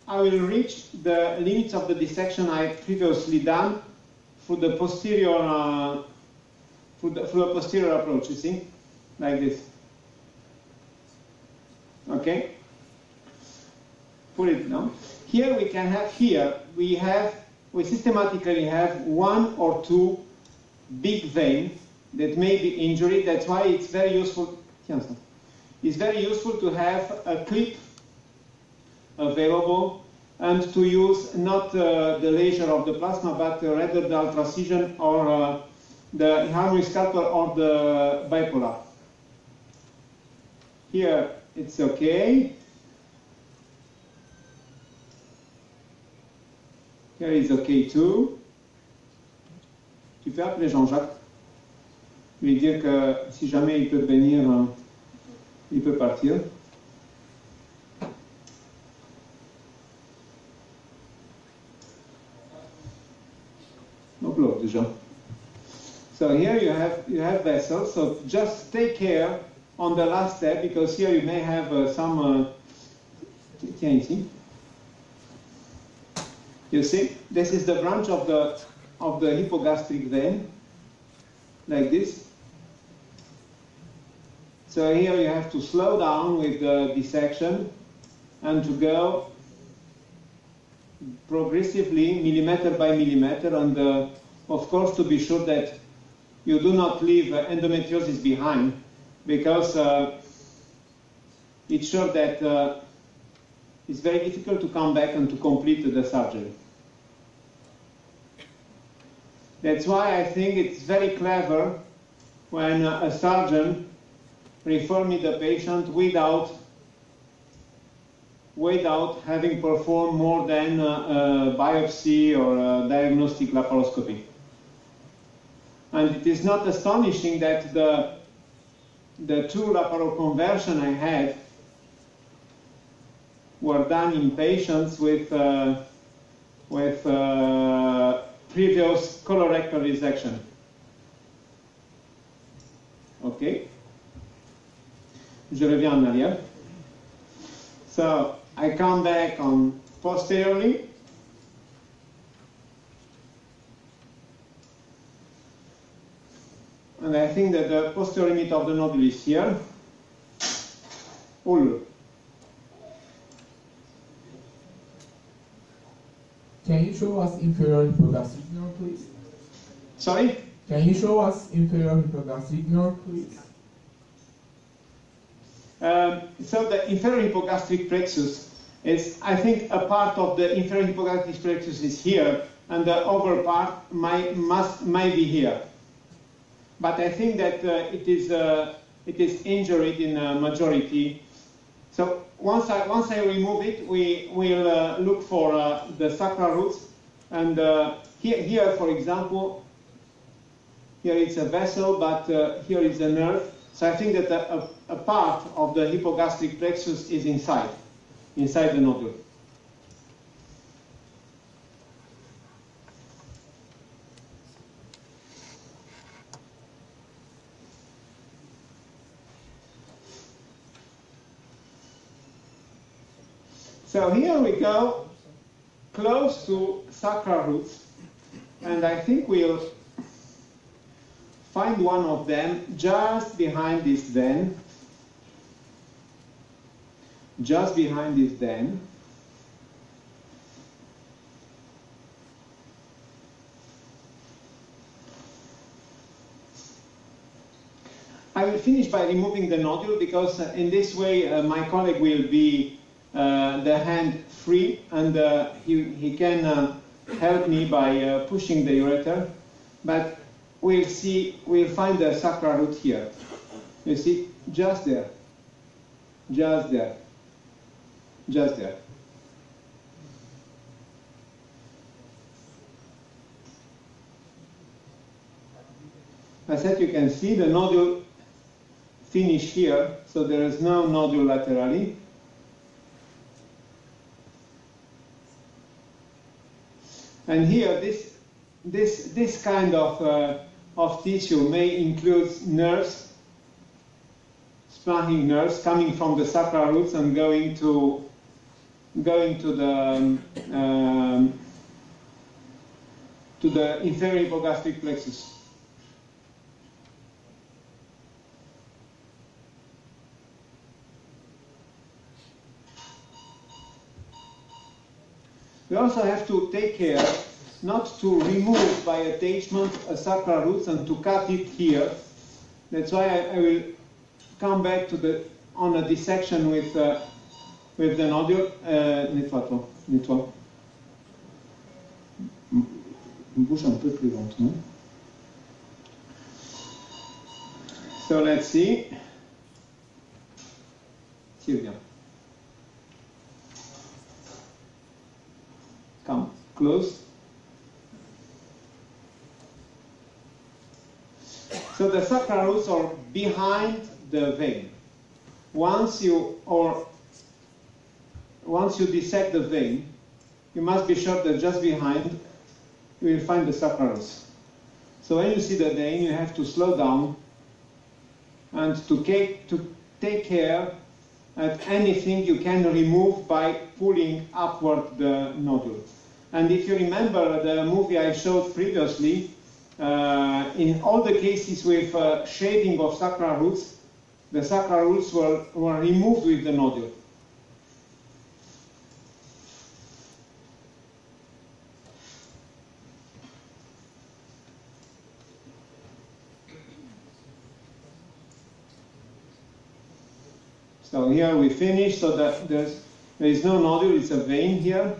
will reach the limits of the dissection I previously done through the posterior, through a posterior approach, you see, like this. Okay, put it down. Here we can have, we systematically have one or two big veins that may be injured. That's why it's very useful. It's very useful to have a clip available and to use not the laser of the plasma, but rather the ultracision or the harmonic scalpel or the bipolar. Here it's okay. Here is okay too. Tu peux appeler Jean-Jacques, lui dire que si jamais il peut venir, il peut partir. Upload déjà. So here you have vessels. So just take care on the last step, because here you may have some. You see, this is the branch of the hypogastric vein, like this. So here you have to slow down with the dissection and to go progressively, millimeter by millimeter, and of course to be sure that you do not leave endometriosis behind, because it's sure that it's very difficult to come back and to complete the surgery. That's why I think it's very clever when a surgeon refers me the patient without having performed more than a biopsy or a diagnostic laparoscopy. And it is not astonishing that the two laparoconversions I had were done in patients with previous colorectal resection. Okay. Je reviens en arrière. So I come back on posteriorly. And I think that the posterior limit of the nodule is here. Can you show us inferior hypogastric nerve, please? Sorry? Can you show us inferior hypogastric nerve, please? So the inferior hypogastric plexus is, I think, a part of the inferior hypogastric plexus is here, and the upper part might be here. But I think that it is injured in a majority. So once I remove it, we will look for the sacral roots, and here, for example, here it's a vessel, but here is a nerve. So I think that a part of the hypogastric plexus is inside the nodule. So here we go close to sacral roots, and I think we'll find one of them just behind this vein. Just behind this vein. I will finish by removing the nodule, because in this way my colleague will be the hand free, and he can help me by pushing the ureter. But we'll see, we'll find the sacral root here. You see, just there, just there, just there. I said you can see the nodule finish here, so there is no nodule laterally. And here, this kind of tissue may include nerves, splashing nerves coming from the sacral roots and going to the inferior hypogastric plexus. We also have to take care not to remove by attachment a sacral root and to cut it here. That's why I will come back to on a dissection with the nodule. Nettoie. Bouge un peu plus lentement. So let's see. Tire bien. Come close. So the sacral roots are behind the vein. Once you dissect the vein, you must be sure that just behind you will find the sacral roots. So when you see the vein, you have to slow down and to take care at anything you can remove by pulling upward the nodule. And if you remember the movie I showed previously, in all the cases with shading of sacral roots, the sacral roots were removed with the nodule. So here we finish, so that there is no nodule, it's a vein here.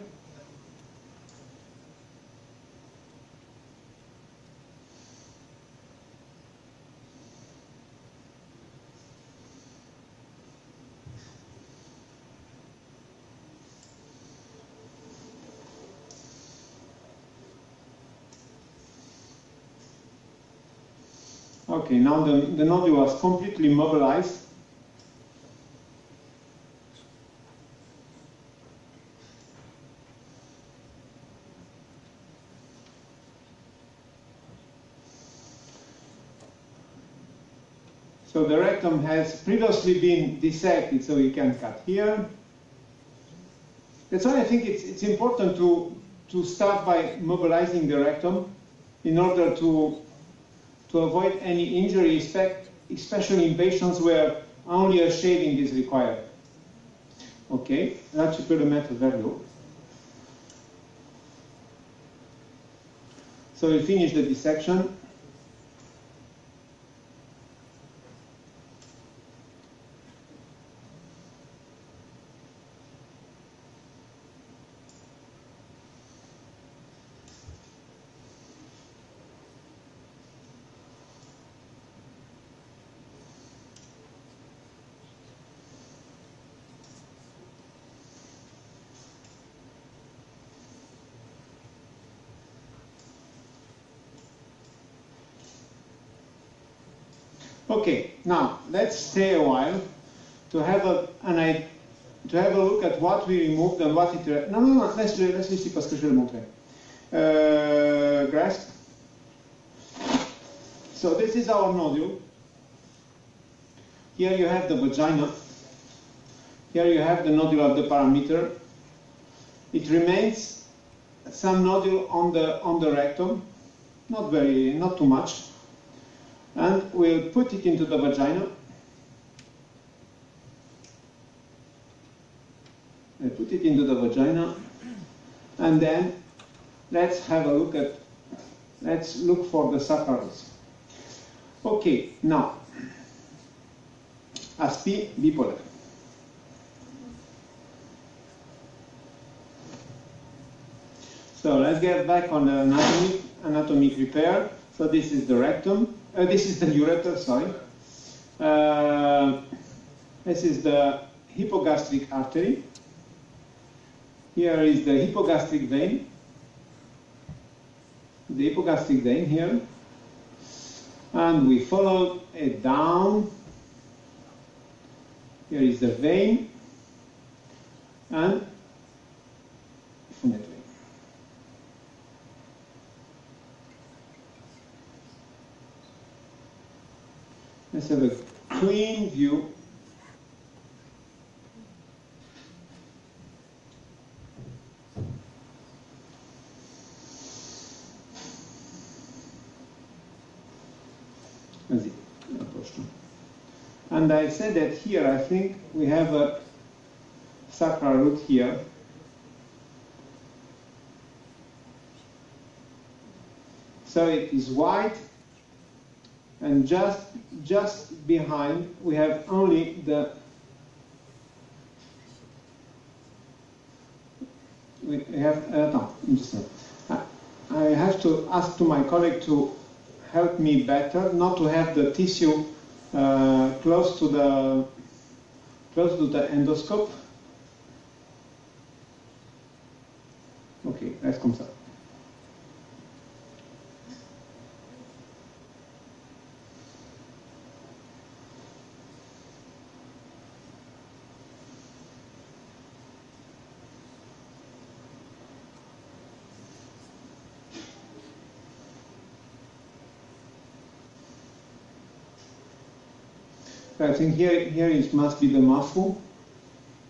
Okay, now the nodule was completely mobilized. So the rectum has previously been dissected, so you can cut here. That's why I think it's important to start by mobilizing the rectum in order to avoid any injury, especially in patients where only a shading is required. Ok, là tu peux le mettre vers le haut. So we finish the dissection. Okay, now let's stay a while to have a look at what we removed and what it. Non, laisse ici parce que je vais le montrer. Grasp. So this is our nodule. Here you have the vagina. Here you have the nodule of the parameter. It remains some nodule on the rectum, not too much. And we'll put it into the vagina. I put it into the vagina, and then let's look for the sacral roots. Okay, now Aspi bipolaire. So let's get back on the anatomic repair. So this is the rectum. This is the ureter, sorry. This is the hypogastric artery. Here is the hypogastric vein. The hypogastric vein here. And we follow it down. Here is the vein. And Funnet vein. Let's have a clean view. And I said that here, I think we have a sacral root here. So it is white, and just behind we have only the I have to ask to my colleague to help me better, not to have the tissue close to the endoscope. Ok, reste comme ça. I think here must be the muscle.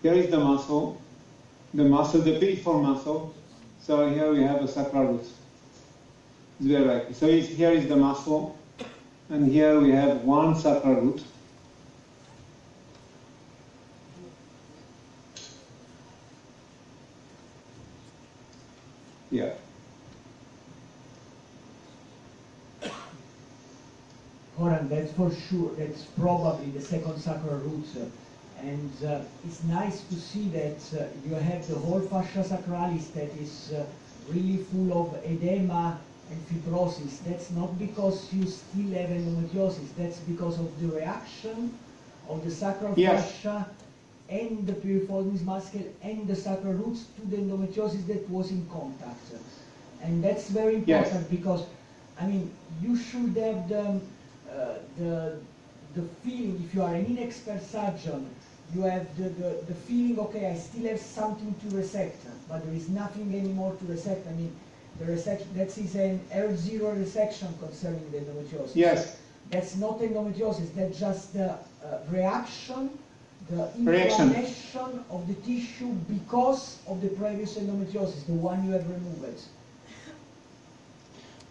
Here is the muscle, the piriform muscle. So here we have a sacral root. It's very likely. So here is the muscle, and here we have one sacral root. Yeah. Goran, that's for sure, that's probably the second sacral root. And it's nice to see that you have the whole fascia sacralis that is really full of edema and fibrosis. That's not because you still have endometriosis, that's because of the reaction of the sacral fascia and the piriformis muscle and the sacral roots to the endometriosis that was in contact. And that's very important because, I mean, you should have the feeling, if you are an inexpert surgeon, you have the feeling, okay, I still have something to resect, but there is nothing anymore to resect. I mean, the resection, that is an R0 resection concerning the endometriosis. Yes. That's not endometriosis, that's just the reaction, the inflammation of the tissue because of the previous endometriosis, the one you have removed.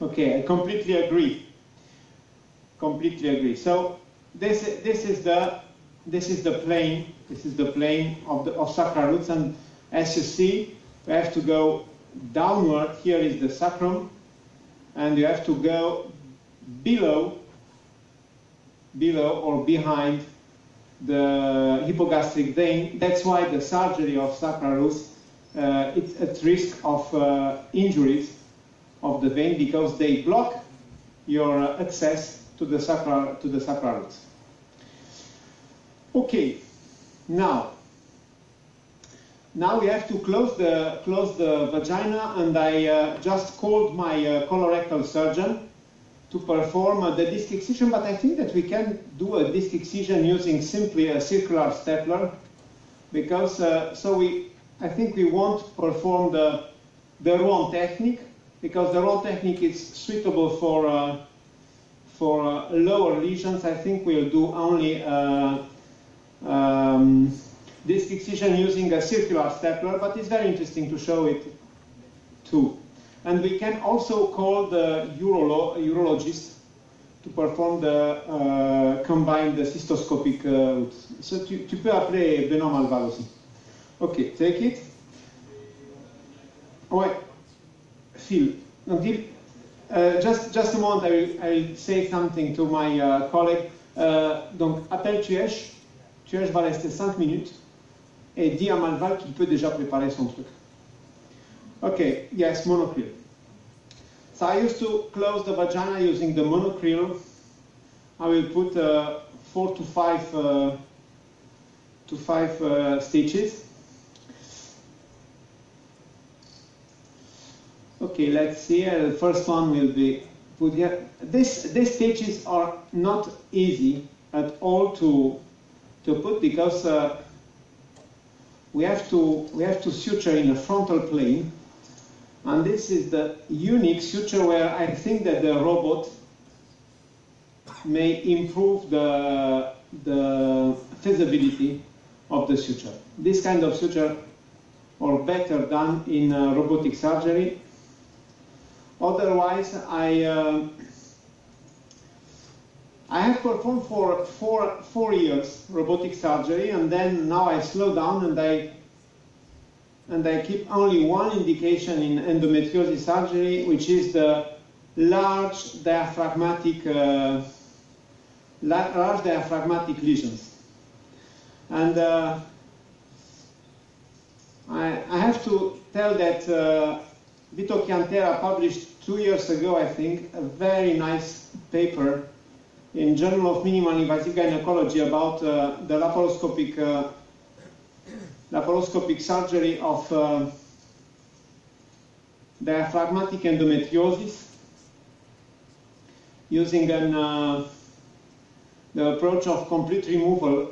Okay, I completely agree. Completely agree. So this is the plane. This is the plane of sacral roots, and as you see, we have to go downward. Here is the sacrum, and you have to go below or behind the hypogastric vein. That's why the surgery of sacral roots it's at risk of injuries of the vein because they block your access to the sacral roots. Okay, now we have to close the vagina, and I just called my colorectal surgeon to perform the disc excision, but I think that we can do a disc excision using simply a circular stapler, because I think we won't perform the Rouen technique, because the Rouen technique is suitable for lower lesions. I think we'll do only disc excision using a circular stapler, but it's very interesting to show it too. And we can also call the urologist to perform the combined cystoscopic routes. So tu peux appeler Benoît Malval aussi. Okay, take it. Ouais, Phil. Just a moment, I will say something to my colleague. Donc, appelle-tu-es? Tuèche va rester 5 minutes et dit à Malval qu'il peut déjà préparer son truc. Okay, yes, monocryle. So I used to close the vagina using the monocryle. I will put 4 to 5 stitches. Okay, let's see. The first one will be put here. These stitches are not easy at all to put because we have to suture in the frontal plane, and this is the unique suture where I think that the robot may improve the feasibility of the suture. This kind of suture are better done in robotic surgery. Otherwise, I have performed for four years robotic surgery, and then now I slow down and I keep only one indication in endometriosis surgery, which is the large diaphragmatic lesions. And I have to tell that Vito Chiantera published 2 years ago, I think, a very nice paper in Journal of Minimal Invasive Gynecology about the laparoscopic surgery of diaphragmatic endometriosis using the approach of complete removal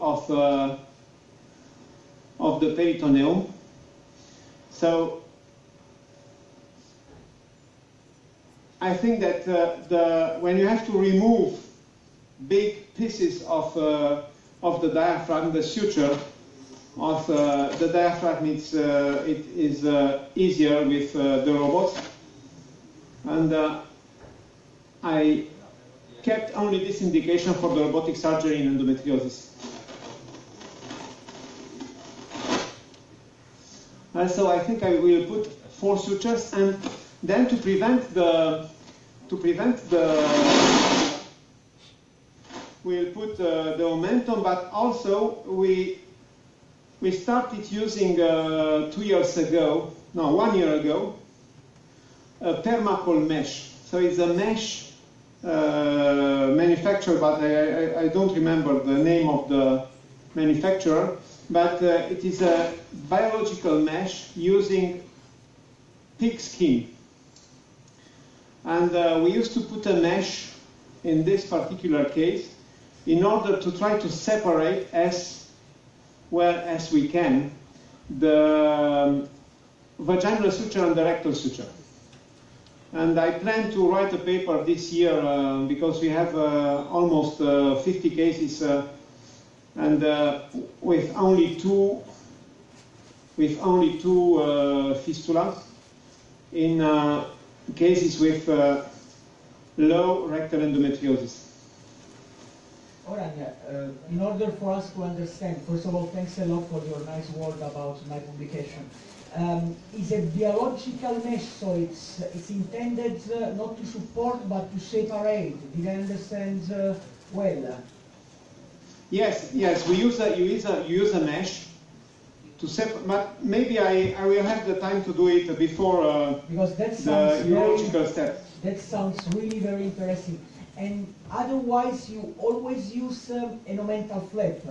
of the peritoneum. So I think that when you have to remove big pieces of the diaphragm, the suture of the diaphragm, it is easier with the robots. And I kept only this indication for the robotic surgery in endometriosis. And so I think I will put 4 sutures, and then to prevent the we'll put the omentum, but also we started using 1 year ago, a permacol mesh. So it's a mesh manufacturer, but I don't remember the name of the manufacturer, but it is a biological mesh using pig skin. And we used to put a mesh in this particular case in order to try to separate as well as we can the vaginal suture and the rectal suture. And I plan to write a paper this year because we have almost 50 cases and with only two fistula in cases with low rectal endometriosis. Oran, in order for us to understand, first of all, thanks a lot for your nice word about my publication. It's a biological mesh, so it's intended not to support but to separate. Did I understand well? Yes. We use a mesh to separate. But maybe I will have the time to do it before because that sounds the urological step. That sounds really very interesting. And otherwise, you always use an omental flap,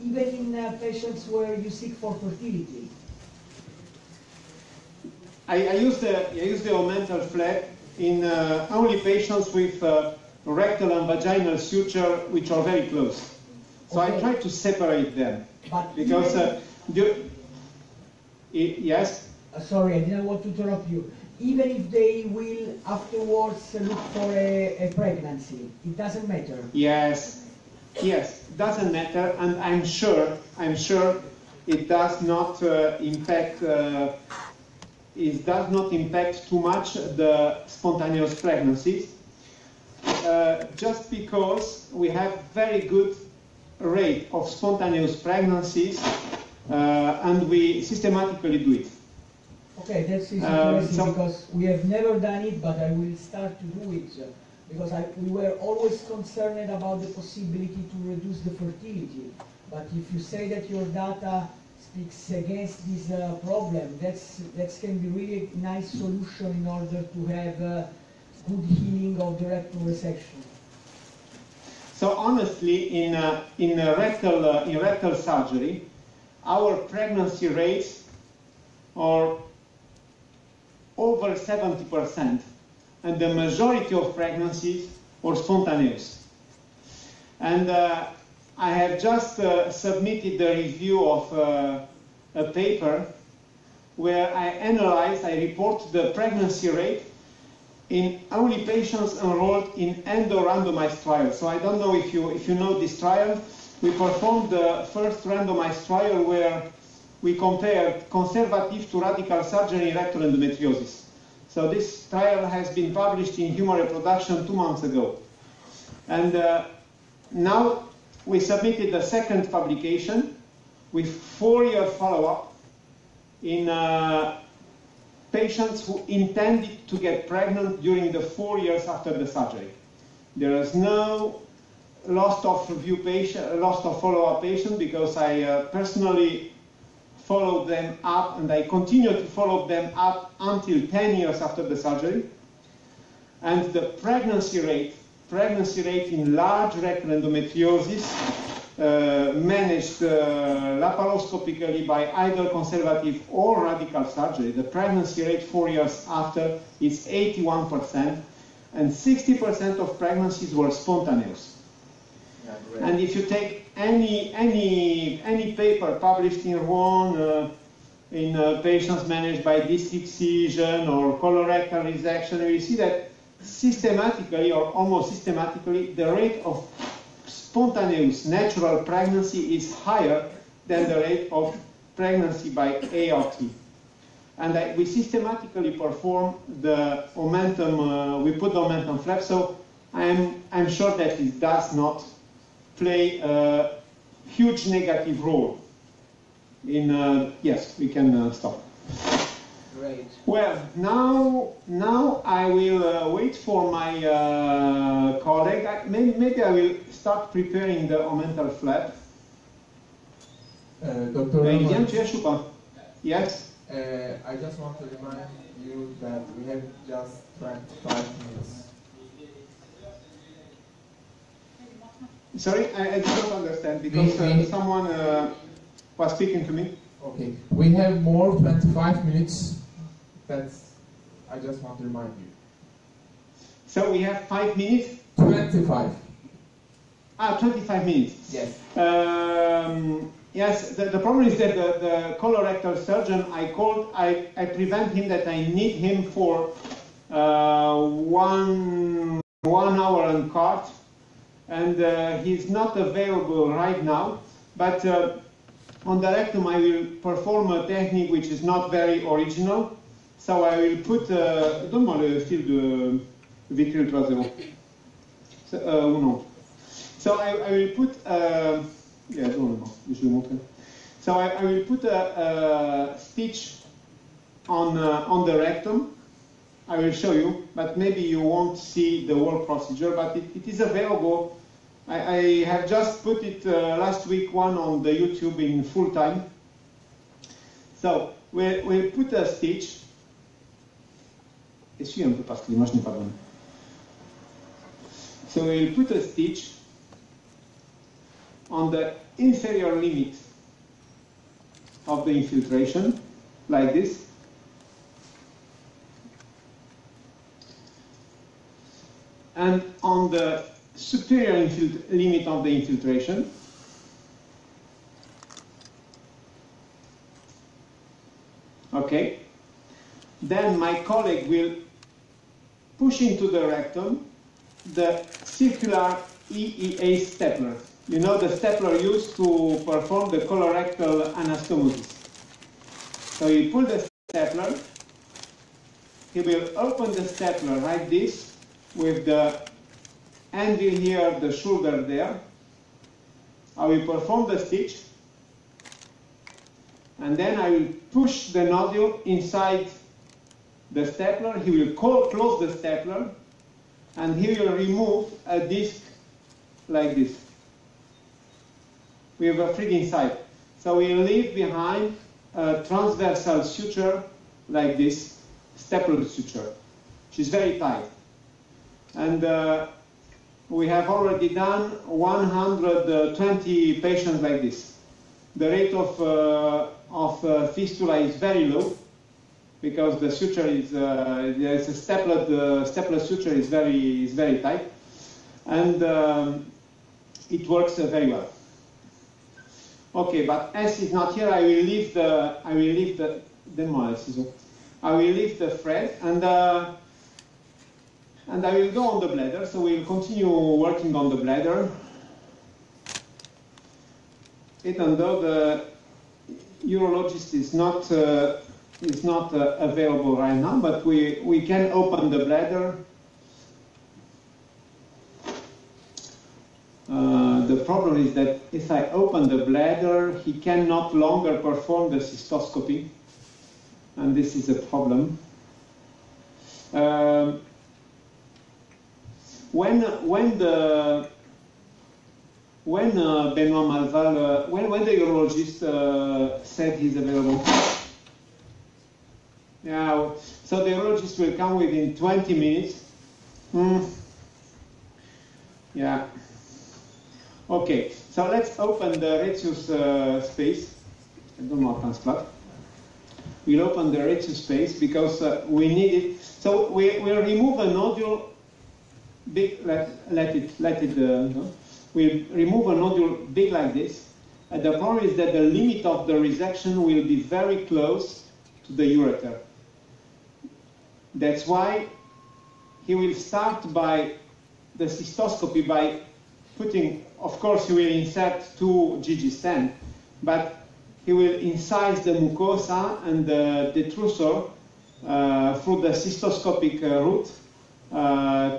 even in patients where you seek for fertility. I use the omental flap in only patients with rectal and vaginal suture which are very close. So okay. I try to separate them. But because yes. Sorry, I didn't want to interrupt you. Even if they will afterwards look for a pregnancy, it doesn't matter. Yes, doesn't matter, and I'm sure it does not impact. It does not impact too much the spontaneous pregnancies, just because we have very good rate of spontaneous pregnancies, and we systematically do it. Okay, that's interesting because we have never done it, but I will start to do it because we were always concerned about the possibility to reduce the fertility. But if you say that your data speaks against this problem, that can be really a nice solution in order to have good healing of the rectal resection. So honestly, in rectal surgery, our pregnancy rates are over 70%, and the majority of pregnancies are spontaneous. And I have just submitted the review of a paper where I report the pregnancy rate in only patients enrolled in endo-randomized trials. So I don't know if you know this trial. We performed the first randomized trial where we compared conservative to radical surgery in rectal endometriosis. So this trial has been published in Human Reproduction 2 months ago. And now we submitted the second publication with 4-year follow-up in patients who intended to get pregnant during the 4 years after the surgery. There is no loss of follow-up patient because I personally followed them up, and I continue to follow them up until 10 years after the surgery. And the pregnancy rate in large rectal endometriosis managed laparoscopically by either conservative or radical surgery, the pregnancy rate 4 years after is 81%, and 60% of pregnancies were spontaneous. Yeah, and if you take any paper published in Rouen in patients managed by disc excision or colorectal resection, you will see that systematically or almost systematically the rate of spontaneous natural pregnancy is higher than the rate of pregnancy by ART. And we systematically perform the omentum, we put the omentum flap, so I'm sure that it does not play a huge negative role in, yes, we can stop. Great. Well, now I will wait for my colleague. Maybe I will start preparing the omental flap. Dr. Yes? I just want to remind you that we have just 25 minutes. Sorry, I don't understand because someone was speaking to me. Okay, we have more 25 minutes. I just want to remind you. So we have 5 minutes? 25. 25 minutes. Yes. Yes, the problem is that the colorectal surgeon I prevent him that I need him for 1 hour and quart, and he's not available right now, but on the rectum I will perform a technique which is not very original. So I will put, donne-moi le fil de Vicryl 3.0. So I will put, yeah, donne-moi, je vais montrer. So I will put a stitch on the rectum. I will show you, but maybe you won't see the whole procedure, but it is available. I have just put it last week on the YouTube in full time. So we'll put a stitch. Essuie un peu parce que l'image n'est pas bonne. So we'll put a stitch on the inferior limit of the infiltration, like this. And on the superior limit of the infiltration. Okay. Then my colleague will push into the rectum the circular EEA stapler. You know, the stapler used to perform the colorectal anastomosis. So you pull the stapler, he will open the stapler like this, with the anvil here, the shoulder there. I will perform the stitch, and then I will push the nodule inside the stapler. He will close the stapler, and he will remove a disc like this. with a freezing site. So we leave behind a transversal suture like this, stapled suture, which is very tight. And we have already done 120 patients like this. The rate of fistula is very low because the suture is there's a stapled suture is very tight, and it works very well. Okay, but as it's not here, I will leave the thread and I will go on the bladder. So we'll continue working on the bladder, even though the urologist is not available right now, but we can open the bladder. The problem is that if I open the bladder, he can no longer perform the cystoscopy, and this is a problem. When the urologist said he's available, yeah, so the urologist will come within 20 minutes. Yeah. Okay, so let's open the retius space. I don't know transplant. We'll open the retius space because we need it. So we'll remove a nodule. Big, let it. We'll remove a nodule big like this. And the problem is that the limit of the resection will be very close to the ureter. That's why he will start by the cystoscopy by putting, of course, he will insert 2 GG stent, but he will incise the mucosa and the detrusor through the cystoscopic route,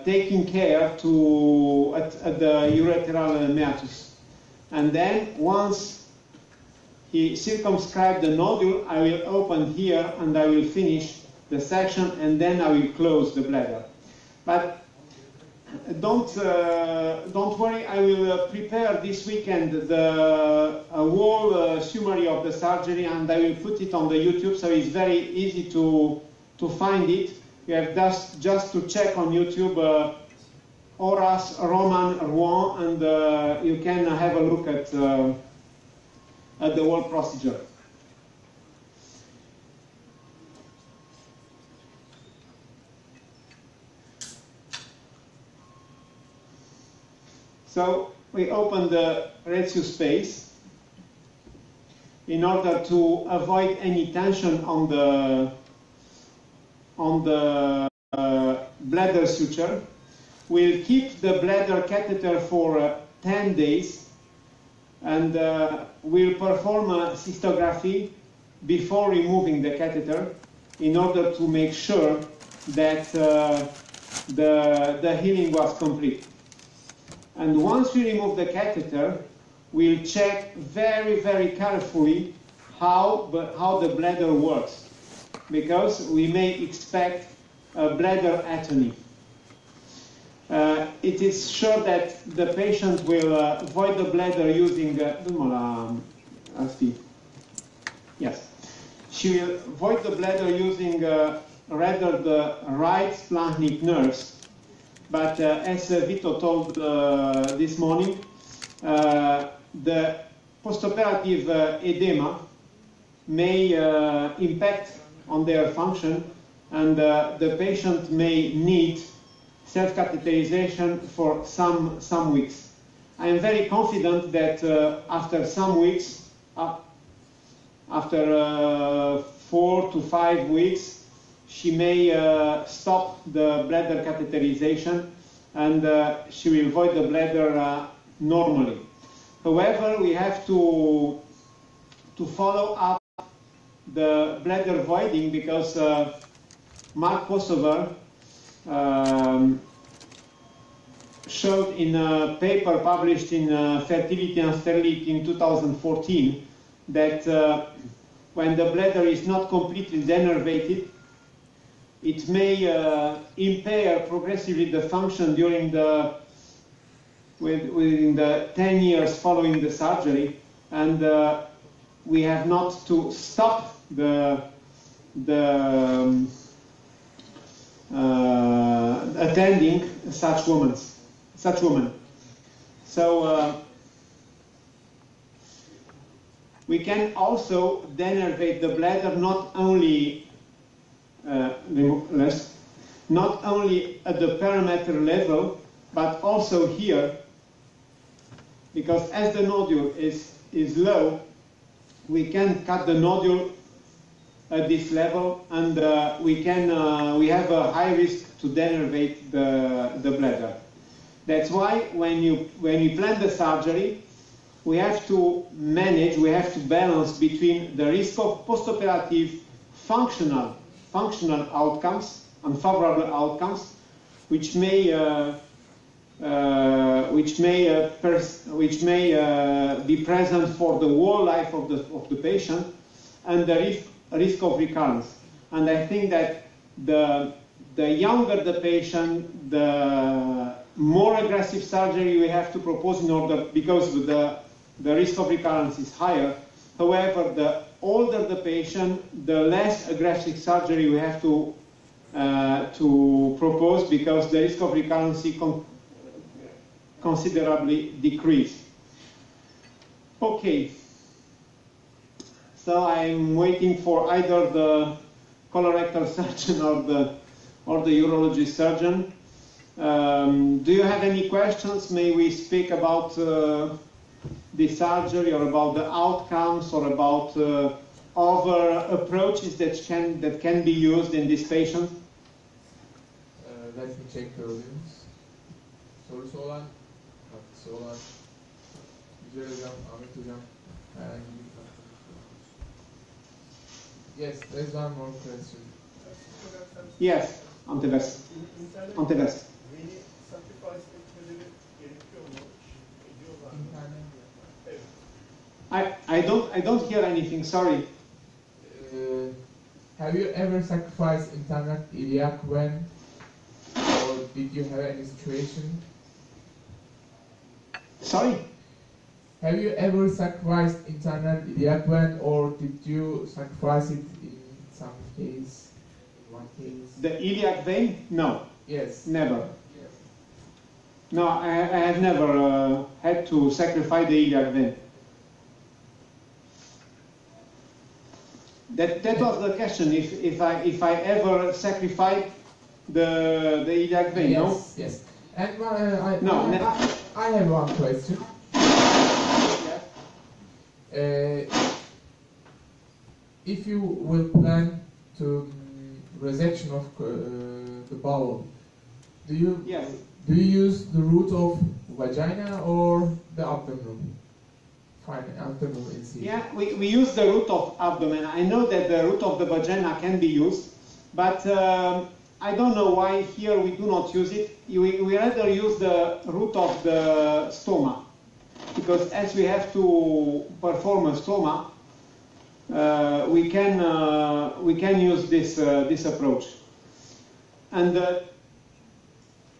taking care at the ureteral meatus. And then once he circumscribes the nodule, I will open here and I will finish the section, and then I will close the bladder. But don't worry, I will prepare this weekend the whole summary of the surgery, and I will put it on the YouTube, so it's very easy to find it. You have just to check on YouTube Horace Roman Rouen, and you can have a look at the whole procedure. So we open the retius space in order to avoid any tension on the bladder suture. We'll keep the bladder catheter for 10 days, and we'll perform a cystography before removing the catheter in order to make sure that the healing was complete. And once we remove the catheter, we'll check very, very carefully how the bladder works, because we may expect a bladder atony. It is sure that the patient will void the bladder using yes, she will void the bladder using rather the right splanchnic nerves. But as Vito told this morning, the postoperative edema may impact on their function, and the patient may need self-catheterization for some weeks. I am very confident that after some weeks, after 4 to 5 weeks, she may stop the bladder catheterization, and she will void the bladder normally. However, we have to follow up the bladder voiding, because Mark Kosover showed in a paper published in Fertility and Sterility in 2014 that when the bladder is not completely denervated, it may impair progressively the function during within the 10 years following the surgery, and we have not to stop attending such women. So we can also denervate the bladder not only not only at the perimeter level, but also here, because as the nodule is low, we can cut the nodule at this level, and we have a high risk to denervate the bladder. That's why when you plan the surgery, we have to manage, we have to balance between the risk of postoperative functional outcomes, unfavorable outcomes, which may be present for the whole life of the patient, and the risk of recurrence. And I think that the younger the patient, the more aggressive surgery we have to propose in order, because the risk of recurrence is higher. However, the older the patient, the less aggressive surgery we have to propose, because the risk of recurrence considerably decrease. Okay. So I'm waiting for either the colorectal surgeon or the urology surgeon. Do you have any questions? May we speak about the surgery, or about the outcomes, or about other approaches that can be used in this patient? Let me check the audience. Sorusu olan, katkısı olan, Güzel Hocam, Ahmet Hocam, herhangi bir katkı. Yes, there's one more question. Yes, Antevest. Antevest. I don't hear anything. Sorry. Have you ever sacrificed internal iliac vein, or did you have any situation? Sorry. Have you ever sacrificed internal iliac vein, or did you sacrifice it in some case? In one case. The iliac vein? No. Yes. Never. No, I have never had to sacrifice the iliac vein. That was the question. If I ever sacrificed the iliac vein, yes, no? Yes. And I have one question. If you will plan to resection of the bowel, do you use the root of vagina or the abdomen? Abdomen incision. Yeah, we use the root of abdomen. I know that the root of the vagina can be used, but I don't know why here we do not use it. We rather use the root of the stoma, because as we have to perform a stoma, we can use this approach. And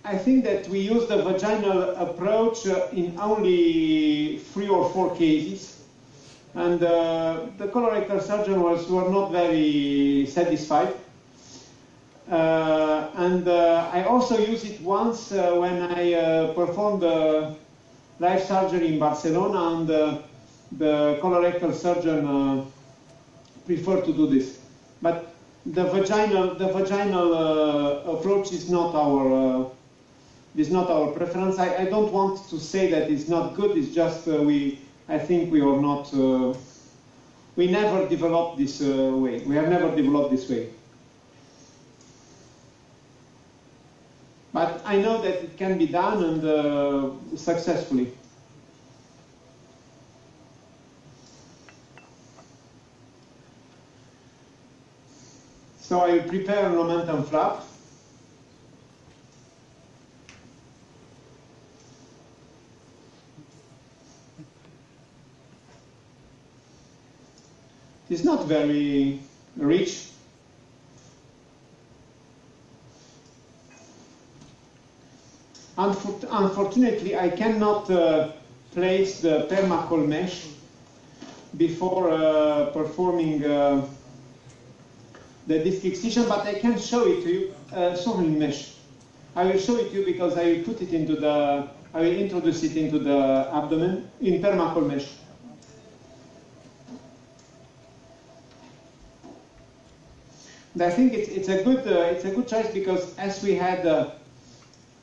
I think that we use the vaginal approach in only 3 or 4 cases, and the colorectal surgeons were not very satisfied. And I also used it once when I performed live surgery in Barcelona, and the colorectal surgeon preferred to do this. But the vaginal approach is not our preference. I don't want to say that it's not good. It's just I think we are not. We never developed this way. We have never developed this way. But I know that it can be done, and successfully. So I will prepare a momentum flap. It's not very rich. Unfortunately, I cannot place the permacol mesh before performing the disc excision, but I can show it to you. Sorry, mesh. I will show it to you because I will put it into the. I will introduce it into the abdomen in permacol mesh. And I think it's a good choice because as we had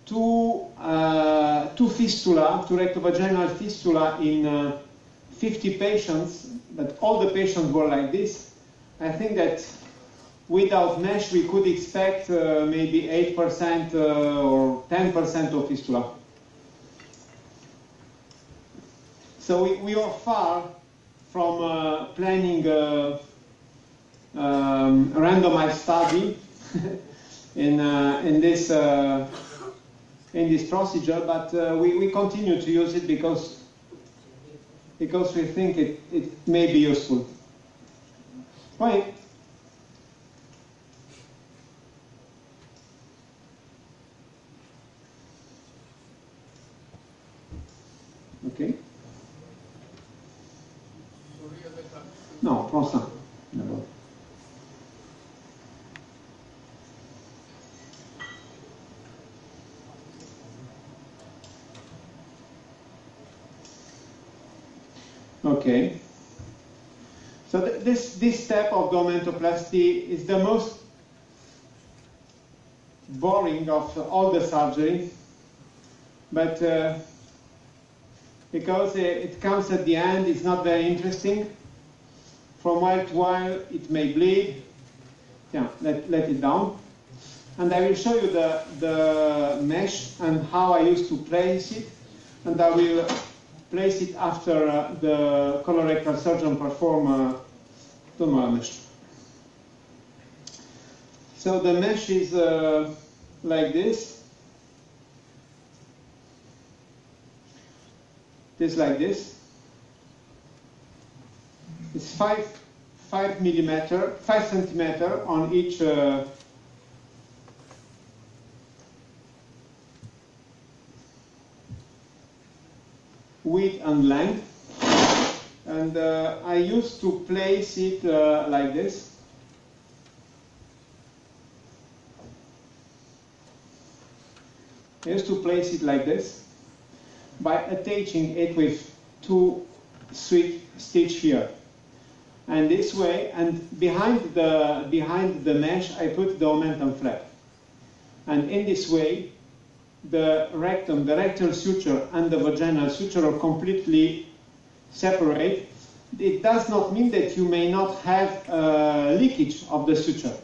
two fistula, two rectovaginal fistula in 50 patients, but all the patients were like this. I think that without mesh we could expect maybe 8% or 10% of fistula. So we are far from planning a randomized study in this procedure, but we continue to use it because we think it may be useful. Right. Okay. Non, prends ça d'abord. Okay. So this step of the omentoplasty is the most boring of all the surgery, but because it comes at the end, it's not very interesting. From while to while, it may bleed. Yeah, let it down. And I will show you the mesh and how I used to place it. And I will place it after the colorectal surgeon perform tumor mesh. So the mesh is like this. It is like this. It's 5 centimeter on each width and length, and I used to place it like this. I used to place it like this by attaching it with 2 sweet stitch here. And this way, and behind the mesh, I put the omentum flap. And in this way, the rectum, the rectal suture and the vaginal suture are completely separate. It does not mean that you may not have leakage of the suture,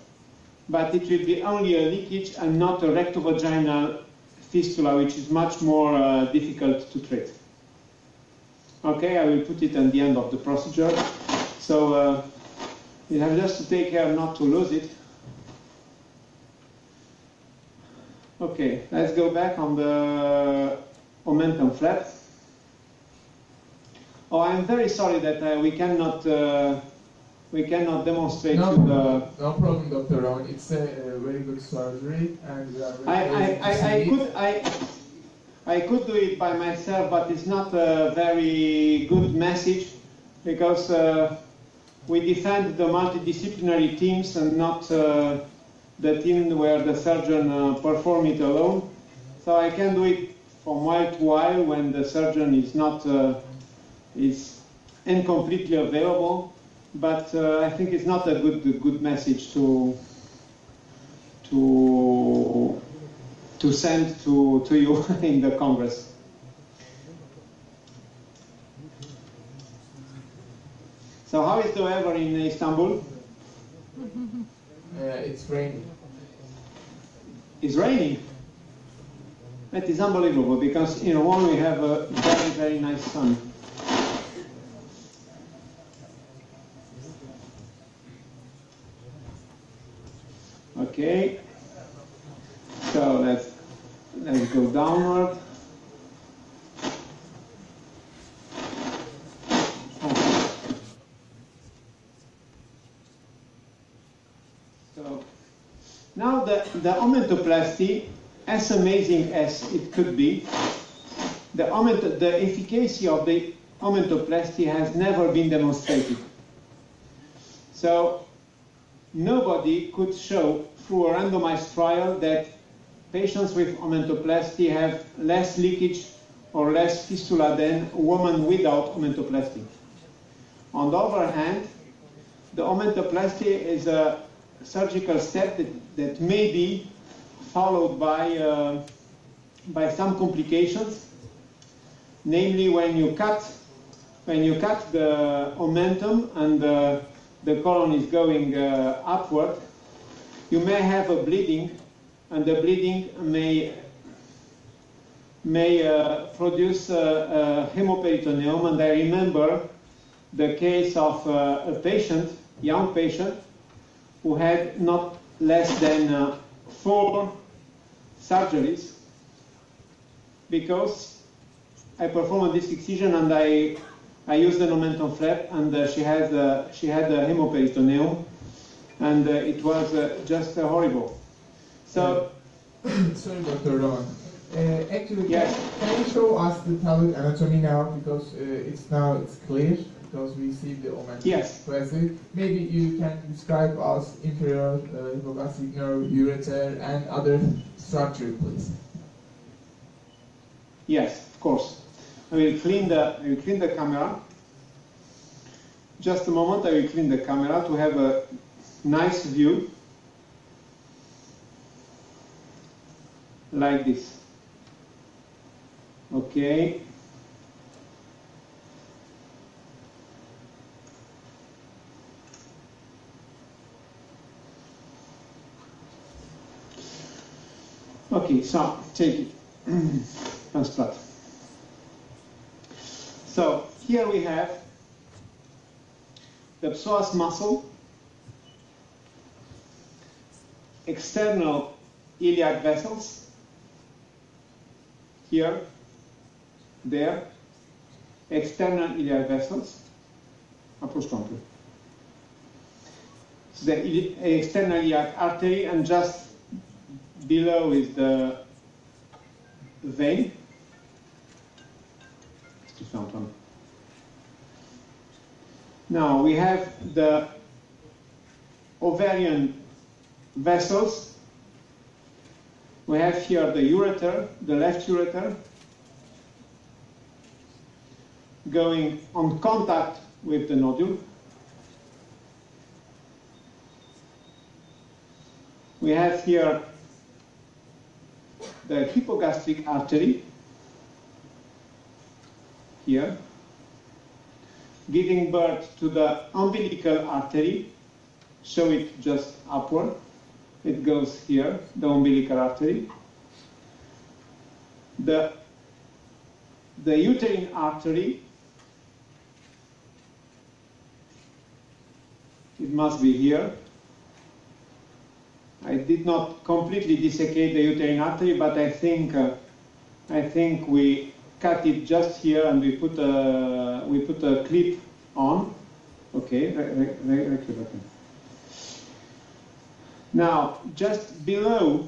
but it will be only a leakage and not a rectovaginal fistula, which is much more difficult to treat. Okay, I will put it at the end of the procedure. So you have just to take care not to lose it. Okay, let's go back on the omentum flap. Oh, I'm very sorry that we cannot demonstrate no, to the. No problem, Dr. Rowan. It's a very good surgery, and we are very I could do it by myself, but it's not a very good message because we defend the multidisciplinary teams and not the team where the surgeon perform it alone. So I can do it from while to while when the surgeon is not is incompletely available. But I think it's not a good message to send to you in the Congress. So how is the weather in Istanbul? it's raining. It's raining. That is unbelievable because in Rome we have a very nice sun. Okay. So let's go downward. So now the omentoplasty, as amazing as it could be, the efficacy of the omentoplasty has never been demonstrated. So nobody could show through a randomized trial that patients with omentoplasty have less leakage or less fistula than women without omentoplasty. On the other hand, the omentoplasty is a surgical step that may be followed by some complications, namely when you cut the omentum and the colon is going upward, you may have a bleeding, and the bleeding may produce hemoperitoneum. And I remember the case of a patient, young patient, who had not less than 4 surgeries because I performed a disc excision and I used an omentum flap, and she had a hemoperitoneum, and it was just horrible. So, sorry, Dr. Roman. Actually, yes. Can you show us the pelvic anatomy now, because it's clear, because we see the omentum. Yes. Present. Maybe you can describe us inferior hypogastric nerve, ureter, and other structure, please. Yes, of course. I will clean the camera. Just a moment, I will clean the camera to have a nice view. Like this. Okay. Okay, so take it. Transplant. So here we have the psoas muscle, external iliac vessels, here, there, external iliac vessels, approach contour. So the external iliac artery, and just below is the vein. Now we have the ovarian vessels. We have here the ureter, the left ureter, going on contact with the nodule. We have here the hypogastric artery, here, giving birth to the umbilical artery. Show it just upward. It goes here, the umbilical artery. The uterine artery, it must be here. I did not completely dissecate the uterine artery, but I think we cut it just here, and we put a clip on. Okay, now just below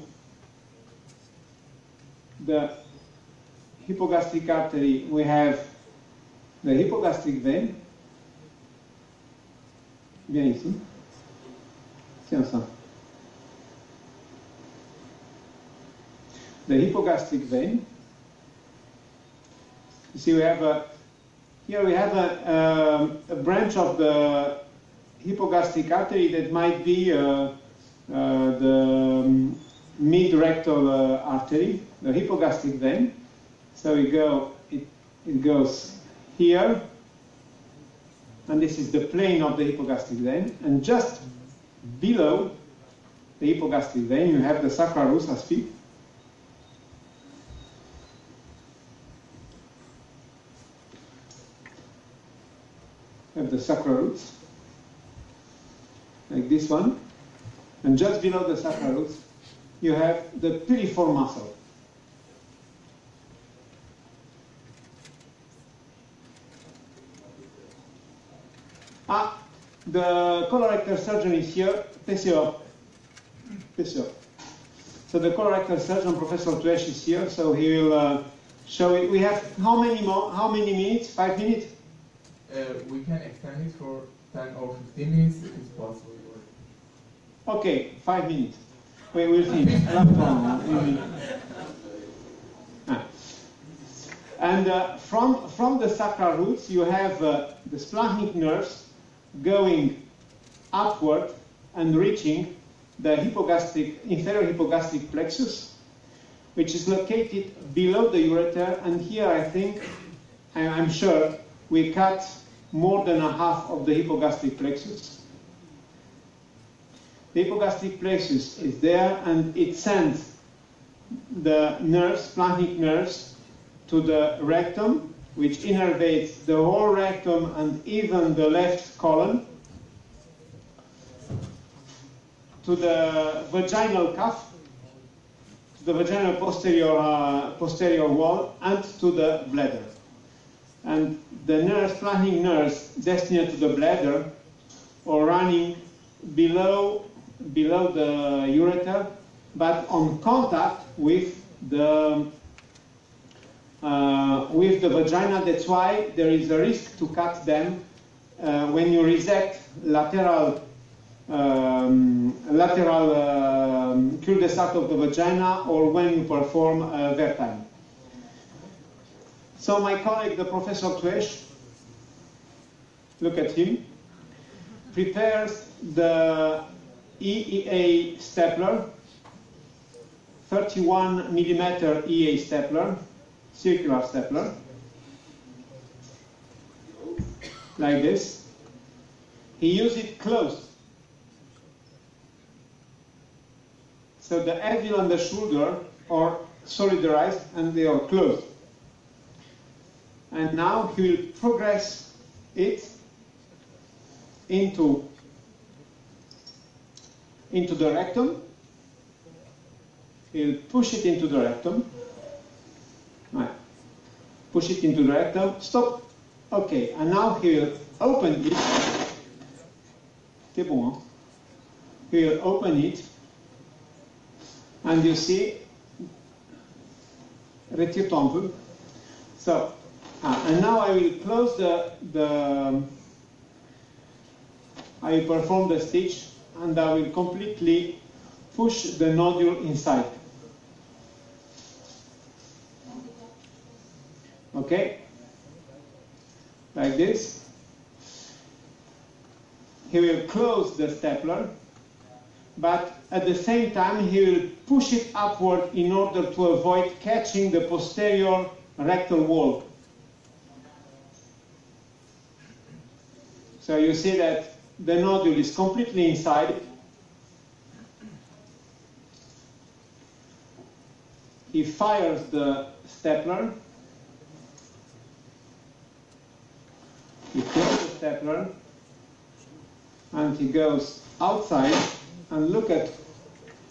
the hypogastric artery, we have the hypogastric vein. Viens ici. Tiens ça. The hypogastric vein. You see, here we have a branch of the hypogastric artery that might be the mid-rectal artery, the hypogastric vein. So it goes here, and this is the plane of the hypogastric vein, and just below the hypogastric vein you have the sacral root as feet. Have the sacral roots, like this one, and just below the sacral roots you have the piriform muscle. The colorectal surgeon is here, PCO. So the colorectal surgeon, Professor Tuesh, is here, so he will show it. We have how many minutes? 5 minutes? we can extend it for 10 or 15 minutes if it's possible. Okay, 5 minutes. We will see. And from the sacral roots, you have the splanchnic nerves going upward and reaching the inferior hypogastric plexus, which is located below the ureter. And here, I think, I'm sure, we cut more than a half of the hypogastric plexus. The hypogastric plexus is there, and it sends the nerves, splanchnic nerves, to the rectum, which innervates the whole rectum and even the left colon, to the vaginal cuff, to the vaginal posterior wall, and to the bladder. And the nerves, splanchnic nerves destined to the bladder, are running below the ureter, but on contact with the vagina. That's why there is a risk to cut them when you resect lateral cul-de-sac of the vagina, or when you perform vertime. So my colleague, the Professor Tuesh, look at him, prepares the EEA stapler, 31 millimeter EEA stapler, circular stapler, like this. He used it closed. So the alveoli and the shoulder are solidarized and they are closed. And now he will progress it into the rectum. He'll push it into the rectum. Right. Push it into the rectum. Stop. Okay. And now he'll open it. C'est bon, hein? He'll open it. And you see, retire-toi un peu. So, and now I will close I will perform the stitch, and I will completely push the nodule inside. Okay? Like this. He will close the stapler, but at the same time he will push it upward in order to avoid catching the posterior rectal wall. So you see that the nodule is completely inside. He fires the stapler. He closes the stapler, and he goes outside, and look at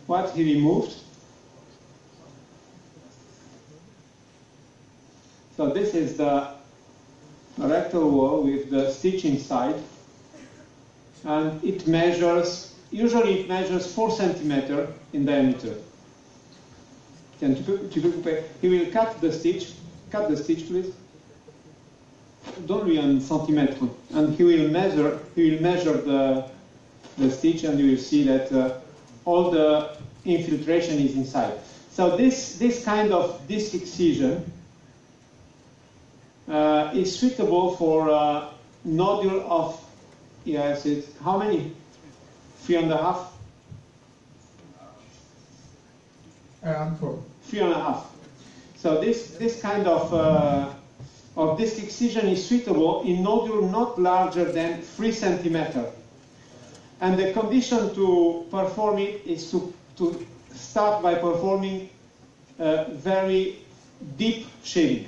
what he removed. So this is the rectal wall with the stitch inside, and it measures, usually it measures 4 cm in diameter. Tiens, tu peux couper. He will cut the stitch please. Donne-lui 1 cm, and he will measure the stitch, and you will see that all the infiltration is inside. So this kind of disc excision is suitable for a nodule of, yes, it's how many? 3.5? Around 4. 3.5. So this kind of disc excision is suitable in nodule not larger than 3 cm. And the condition to perform it is to start by performing very deep shaving.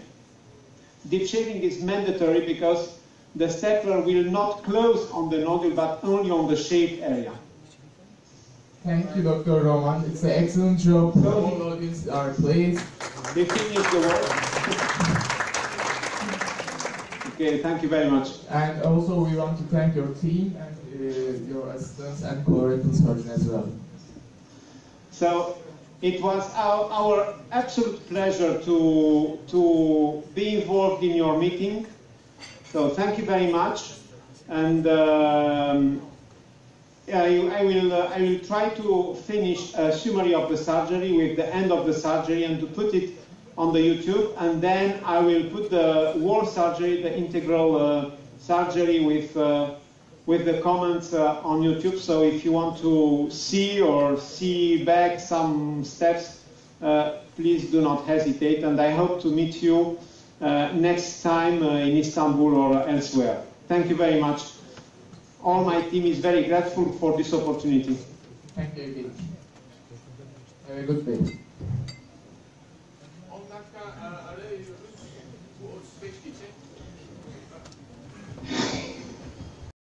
Deep shaving is mandatory because the stapler will not close on the nodule but only on the shaved area. Thank you, Dr. Roman. It's an excellent job. So all audience are pleased. They finished the work. Okay, thank you very much. And also we want to thank your team and your assistants and colorectal surgeon as well. So it was our absolute pleasure to be involved in your meeting. So thank you very much, and I will try to finish a summary of the surgery with the end of the surgery and to put it on the YouTube, and then I will put the whole surgery, the integral surgery with the comments on YouTube. So if you want to see back some steps, please do not hesitate, and I hope to meet you next time in Istanbul or elsewhere. Thank you very much. All my team is very grateful for this opportunity. Thank you. Have a good day. 10 dakika ara veriyoruz bu 35 geçe.